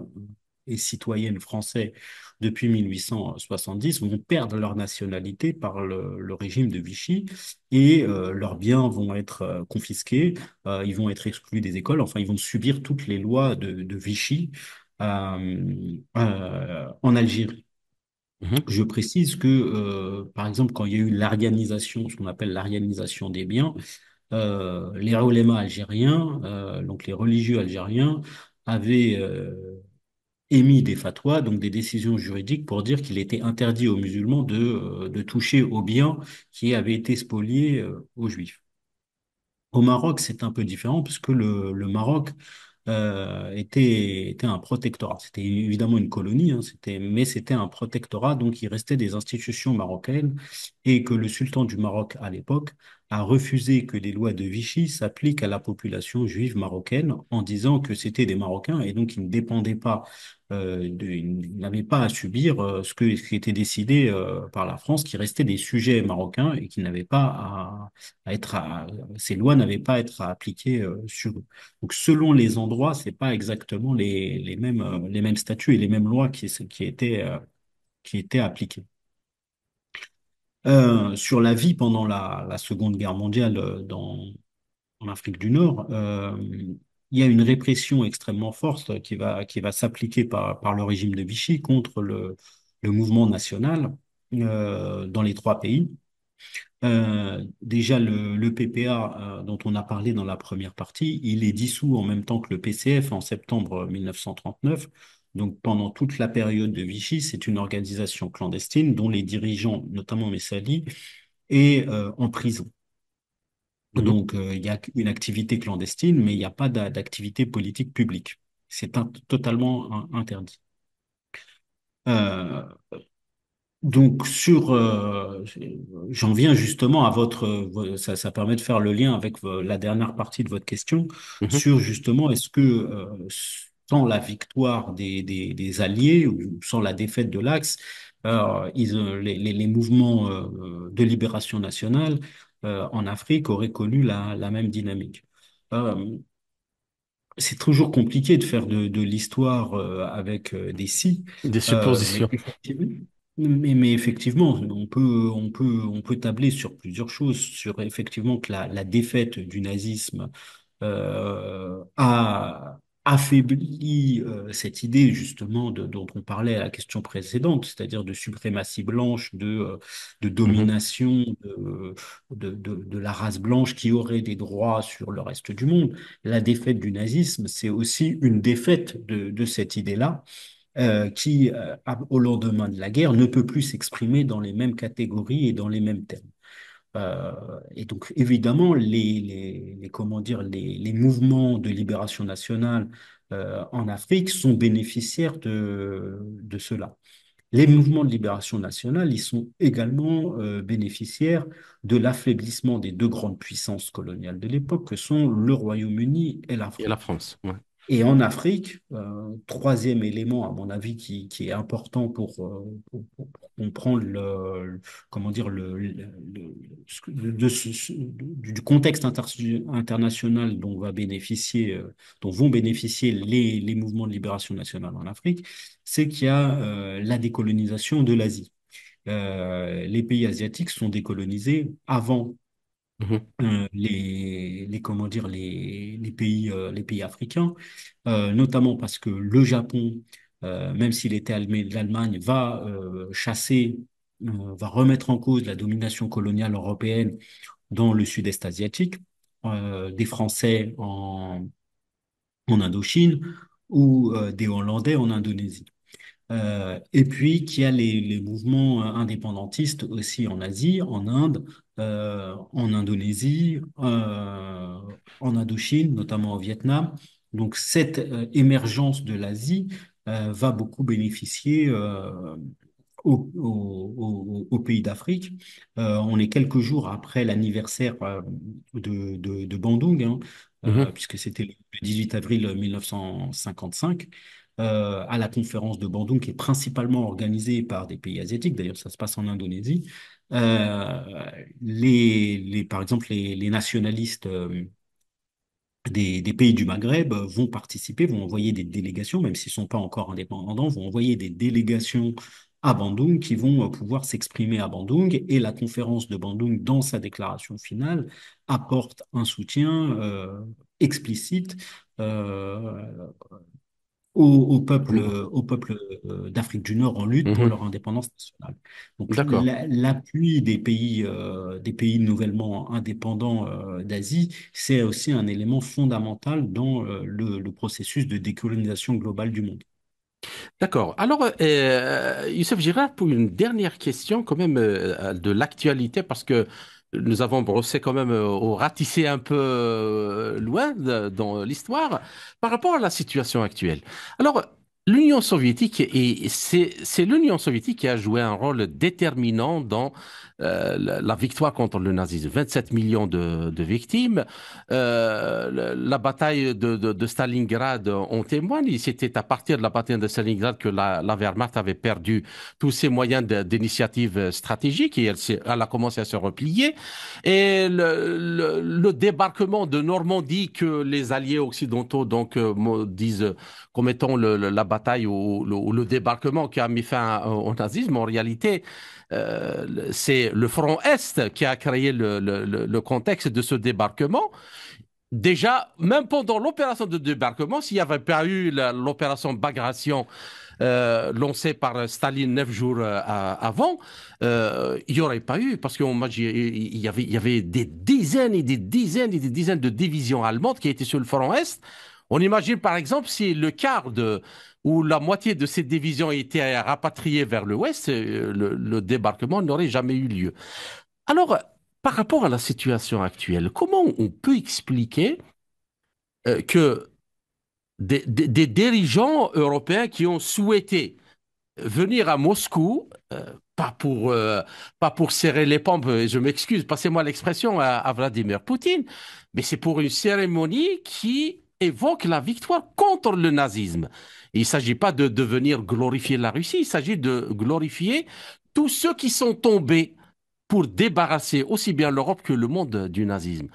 Speaker 2: et citoyennes français depuis 1870 vont perdre leur nationalité par le régime de Vichy et leurs biens vont être confisqués, ils vont être exclus des écoles, enfin ils vont subir toutes les lois de Vichy en Algérie.
Speaker 1: Mhm.
Speaker 2: Je précise que, par exemple, quand il y a eu l'arianisation, ce qu'on appelle l'arianisation des biens, les oulémas algériens, donc les religieux algériens, avaient émis des fatwas, donc des décisions juridiques pour dire qu'il était interdit aux musulmans de toucher aux biens qui avaient été spoliés aux juifs. Au Maroc, c'est un peu différent puisque le Maroc était un protectorat. C'était évidemment une colonie, hein, mais c'était un protectorat, donc il restait des institutions marocaines et que le sultan du Maroc à l'époque a refusé que les lois de Vichy s'appliquent à la population juive marocaine en disant que c'était des Marocains et donc ils ne dépendaient pas il n'avait pas à subir ce qui était décidé par la France, qui restait des sujets marocains et qui n'avaient pas à être ces lois n'avaient pas à être appliquées sur eux. Donc selon les endroits, c'est pas exactement les mêmes statuts et les mêmes lois qui étaient appliquées. Sur la vie pendant la Seconde Guerre mondiale en Afrique du Nord, il y a une répression extrêmement forte qui va s'appliquer par le régime de Vichy contre le mouvement national dans les trois pays. Déjà, le PPA dont on a parlé dans la première partie, il est dissous en même temps que le PCF en septembre 1939. Donc, pendant toute la période de Vichy, c'est une organisation clandestine dont les dirigeants, notamment Messali, est en prison.
Speaker 1: Mhm.
Speaker 2: Donc, il y a une activité clandestine, mais il n'y a pas d'activité politique publique. C'est totalement interdit. Euh, donc, j'en viens justement à ça permet de faire le lien avec la dernière partie de votre question
Speaker 1: Mhm.
Speaker 2: sur justement est-ce que sans la victoire des Alliés ou sans la défaite de l'Axe, les mouvements de libération nationale en Afrique auraient connu la même dynamique. Euh, c'est toujours compliqué de faire de l'histoire avec des si,
Speaker 1: Des
Speaker 2: mais
Speaker 1: suppositions.
Speaker 2: effectivement, mais effectivement, on peut tabler sur plusieurs choses, sur effectivement que la défaite du nazisme a affaibli cette idée justement dont on parlait à la question précédente, c'est-à-dire de suprématie blanche, de
Speaker 1: Mhm.
Speaker 2: domination de la race blanche qui aurait des droits sur le reste du monde. La défaite du nazisme, c'est aussi une défaite de cette idée-là qui, au lendemain de la guerre, ne peut plus s'exprimer dans les mêmes catégories et dans les mêmes termes. Euh, et donc, évidemment, comment dire, les mouvements de libération nationale en Afrique sont bénéficiaires de cela. Les mouvements de libération nationale, ils sont également bénéficiaires de l'affaiblissement des deux grandes puissances coloniales de l'époque, que sont le Royaume-Uni et la
Speaker 1: Et la
Speaker 2: France.
Speaker 1: France. Ouais.
Speaker 2: Et en Afrique, troisième élément, à mon avis, qui est important pour comprendre comment dire, du contexte international dont vont bénéficier les mouvements de libération nationale en Afrique, c'est qu'il y a la décolonisation de l'Asie. Les pays asiatiques sont décolonisés avant
Speaker 1: Mhm.
Speaker 2: comment dire, les pays africains, notamment parce que le Japon, même s'il était l'Allemagne, va remettre en cause la domination coloniale européenne dans le sud-est asiatique, des Français en Indochine ou des Hollandais en Indonésie. Et puis qu'il y a les mouvements indépendantistes aussi en Asie, en Inde, en Indonésie, en Indochine, notamment au Vietnam. Donc cette émergence de l'Asie va beaucoup bénéficier aux pays d'Afrique. On est quelques jours après l'anniversaire de Bandung, hein,
Speaker 1: Mhm.
Speaker 2: puisque c'était le 18 avril 1955, à la conférence de Bandung, qui est principalement organisée par des pays asiatiques. D'ailleurs, ça se passe en Indonésie. Par exemple, les nationalistes des pays du Maghreb vont participer, vont envoyer des délégations, même s'ils ne sont pas encore indépendants, vont envoyer des délégations à Bandung qui vont pouvoir s'exprimer à Bandung. Et la conférence de Bandung, dans sa déclaration finale, apporte un soutien explicite euh, au peuple d'Afrique du Nord en lutte pour
Speaker 1: Mhm.
Speaker 2: leur indépendance nationale. Donc
Speaker 1: D'accord.
Speaker 2: l'appui des pays nouvellement indépendants d'Asie, c'est aussi un élément fondamental dans le processus de décolonisation globale du monde.
Speaker 1: D'accord. Alors, Youssef Girard, pour une dernière question, quand même, de l'actualité, parce que nous avons brossé quand même, ou ratissé un peu loin dans l'histoire, par rapport à la situation actuelle. Alors, L'Union soviétique, et c'est l'Union soviétique qui a joué un rôle déterminant dans la victoire contre le nazisme. 27 millions de victimes. La bataille de Stalingrad en témoigne. C'était à partir de la bataille de Stalingrad que la Wehrmacht avait perdu tous ses moyens d'initiative stratégique et elle a commencé à se replier. Et le débarquement de Normandie que les alliés occidentaux donc disent comme étant la bataille ou le débarquement qui a mis fin au nazisme. En réalité, c'est le front Est qui a créé le contexte de ce débarquement. Déjà, même pendant l'opération de débarquement, s'il n'y avait pas eu l'opération Bagration lancée par Staline 9 jours avant, il n'y aurait pas eu, parce qu'il y avait des dizaines et des dizaines et des dizaines de divisions allemandes qui étaient sur le front Est. On imagine par exemple si le quart ou la moitié de ces divisions étaient rapatriées vers l'Ouest, le débarquement n'aurait jamais eu lieu. Alors, par rapport à la situation actuelle, comment on peut expliquer que des dirigeants européens qui ont souhaité venir à Moscou, pas pour, euh, pas pour serrer les pompes, je m'excuse, passez-moi l'expression à Vladimir Poutine, mais c'est pour une cérémonie qui évoque la victoire contre le nazisme. Il ne s'agit pas de venir glorifier la Russie, il s'agit de glorifier tous ceux qui sont tombés pour débarrasser aussi bien l'Europe que le monde du nazisme.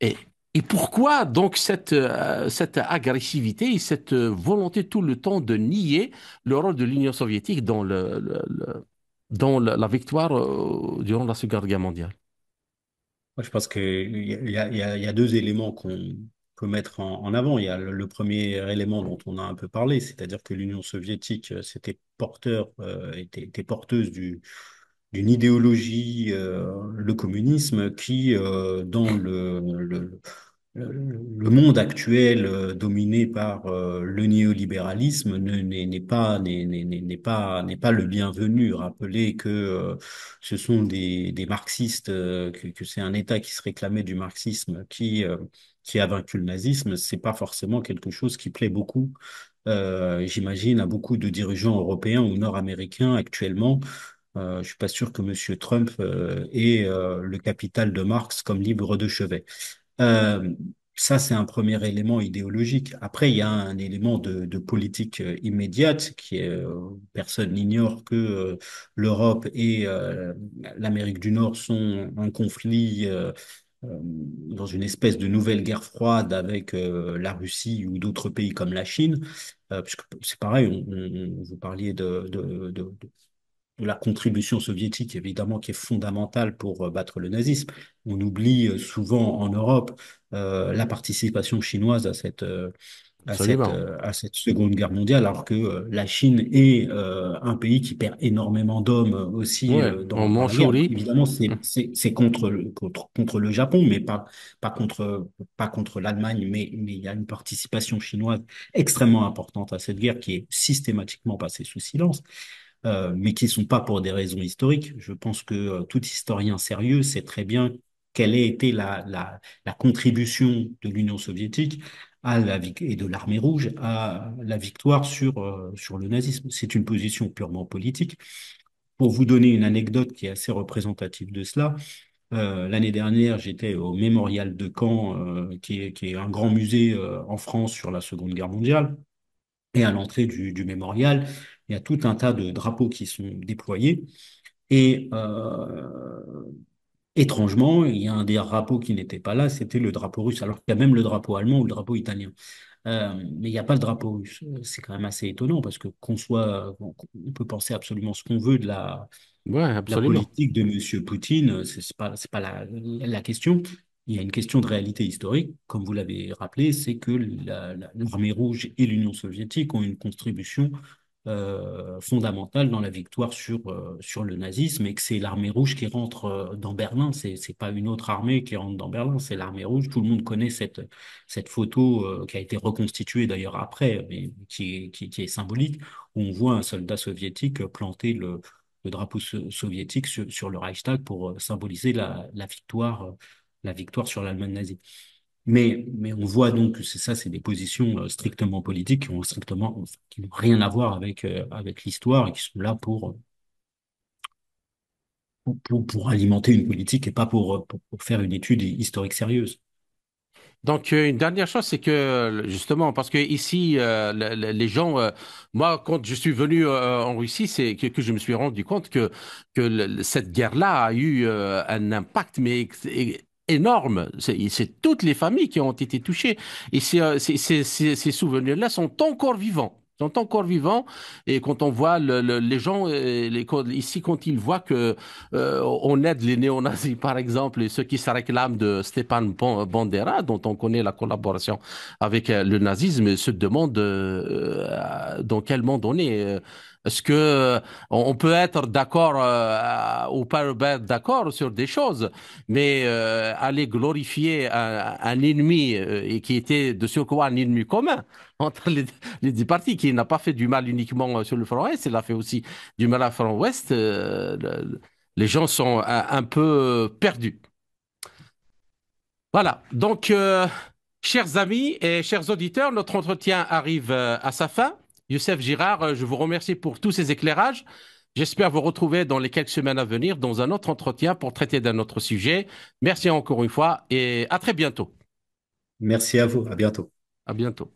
Speaker 1: Et, et pourquoi donc cette agressivité et cette volonté tout le temps de nier le rôle de l'Union soviétique dans la victoire durant la Seconde Guerre mondiale?
Speaker 2: Moi, je pense qu'il y a deux éléments qu'on peut mettre en avant. Il y a le premier élément dont on a un peu parlé, c'est-à-dire que l'Union soviétique était porteuse d'une idéologie, le communisme, qui, dans le monde actuel dominé par le néolibéralisme n'est pas le bienvenu. Rappelez que ce sont des marxistes, que c'est un État qui se réclamait du marxisme qui a vaincu le nazisme. C'est pas forcément quelque chose qui plaît beaucoup, j'imagine, à beaucoup de dirigeants européens ou nord-américains actuellement. Je suis pas sûr que Monsieur Trump ait le capital de Marx comme libre de chevet. Euh, Ça, c'est un premier élément idéologique. Après, il y a un élément de politique immédiate qui est, personne n'ignore que l'Europe et l'Amérique du Nord sont en conflit, dans une espèce de nouvelle guerre froide avec la Russie ou d'autres pays comme la Chine. Puisque c'est pareil, vous parliez de la contribution soviétique, évidemment, qui est fondamentale pour battre le nazisme. On oublie souvent en Europe la participation chinoise
Speaker 1: Absolument.
Speaker 2: à cette Seconde Guerre mondiale, alors que la Chine est un pays qui perd énormément d'hommes aussi
Speaker 1: Ouais, en
Speaker 2: dans la guerre.
Speaker 1: Mandchourie.
Speaker 2: Évidemment, c'est contre le Japon, mais pas pas contre l'Allemagne, mais il y a une participation chinoise extrêmement importante à cette guerre qui est systématiquement passée sous silence, mais qui ne sont pas pour des raisons historiques. Je pense que tout historien sérieux sait très bien quelle a été la contribution de l'Union soviétique et de l'armée rouge à la victoire sur le nazisme. C'est une position purement politique. Pour vous donner une anecdote qui est assez représentative de cela, l'année dernière, j'étais au Mémorial de Caen, qui est un grand musée en France sur la Seconde Guerre mondiale. Et à l'entrée du mémorial, il y a tout un tas de drapeaux qui sont déployés. Et étrangement, il y a un des drapeaux qui n'était pas là, c'était le drapeau russe, alors qu'il y a même le drapeau allemand ou le drapeau italien. Mais il n'y a pas le drapeau russe. C'est quand même assez étonnant parce que on peut penser absolument ce qu'on veut
Speaker 1: Ouais,
Speaker 2: de la
Speaker 1: absolument.
Speaker 2: politique de Monsieur Poutine, c'est pas la question. Il y a une question de réalité historique, comme vous l'avez rappelé, c'est que l'armée rouge et l'Union soviétique ont une contribution fondamentale dans la victoire sur le nazisme et que c'est l'armée rouge qui rentre dans Berlin. C'est pas une autre armée qui rentre dans Berlin, c'est l'armée rouge. Tout le monde connaît cette photo qui a été reconstituée d'ailleurs après, mais qui est symbolique, où on voit un soldat soviétique planter le drapeau soviétique sur le Reichstag pour symboliser la victoire sur l'Allemagne nazie. Mais on voit donc que c'est ça, c'est des positions strictement politiques qui n'ont rien à voir avec l'histoire et qui sont là pour alimenter une politique et pas pour faire une étude historique sérieuse.
Speaker 1: Donc, une dernière chose, c'est que justement, parce que ici, les gens, moi, quand je suis venu en Russie, c'est que je me suis rendu compte que cette guerre-là a eu un impact, mais énorme. C'est toutes les familles qui ont été touchées. Et ces souvenirs-là sont encore vivants. Sont encore vivants. Et quand on voit les gens ici, quand ils voient que on aide les néo-nazis, par exemple, et ceux qui se réclament de Stepan Bandera, dont on connaît la collaboration avec le nazisme, se demandent dans quel monde on est. Est-ce que on peut être d'accord ou pas être d'accord sur des choses, mais aller glorifier un ennemi et qui était de surcroît un ennemi commun entre les deux parties, qui n'a pas fait du mal uniquement sur le front Est, il a fait aussi du mal à front Ouest. Les gens sont un peu perdus. Voilà. Donc, chers amis et chers auditeurs, notre entretien arrive à sa fin. Youssef Girard, je vous remercie pour tous ces éclairages. J'espère vous retrouver dans les quelques semaines à venir dans un autre entretien pour traiter d'un autre sujet. Merci encore une fois et à très bientôt.
Speaker 2: Merci à vous, à bientôt.
Speaker 1: À bientôt.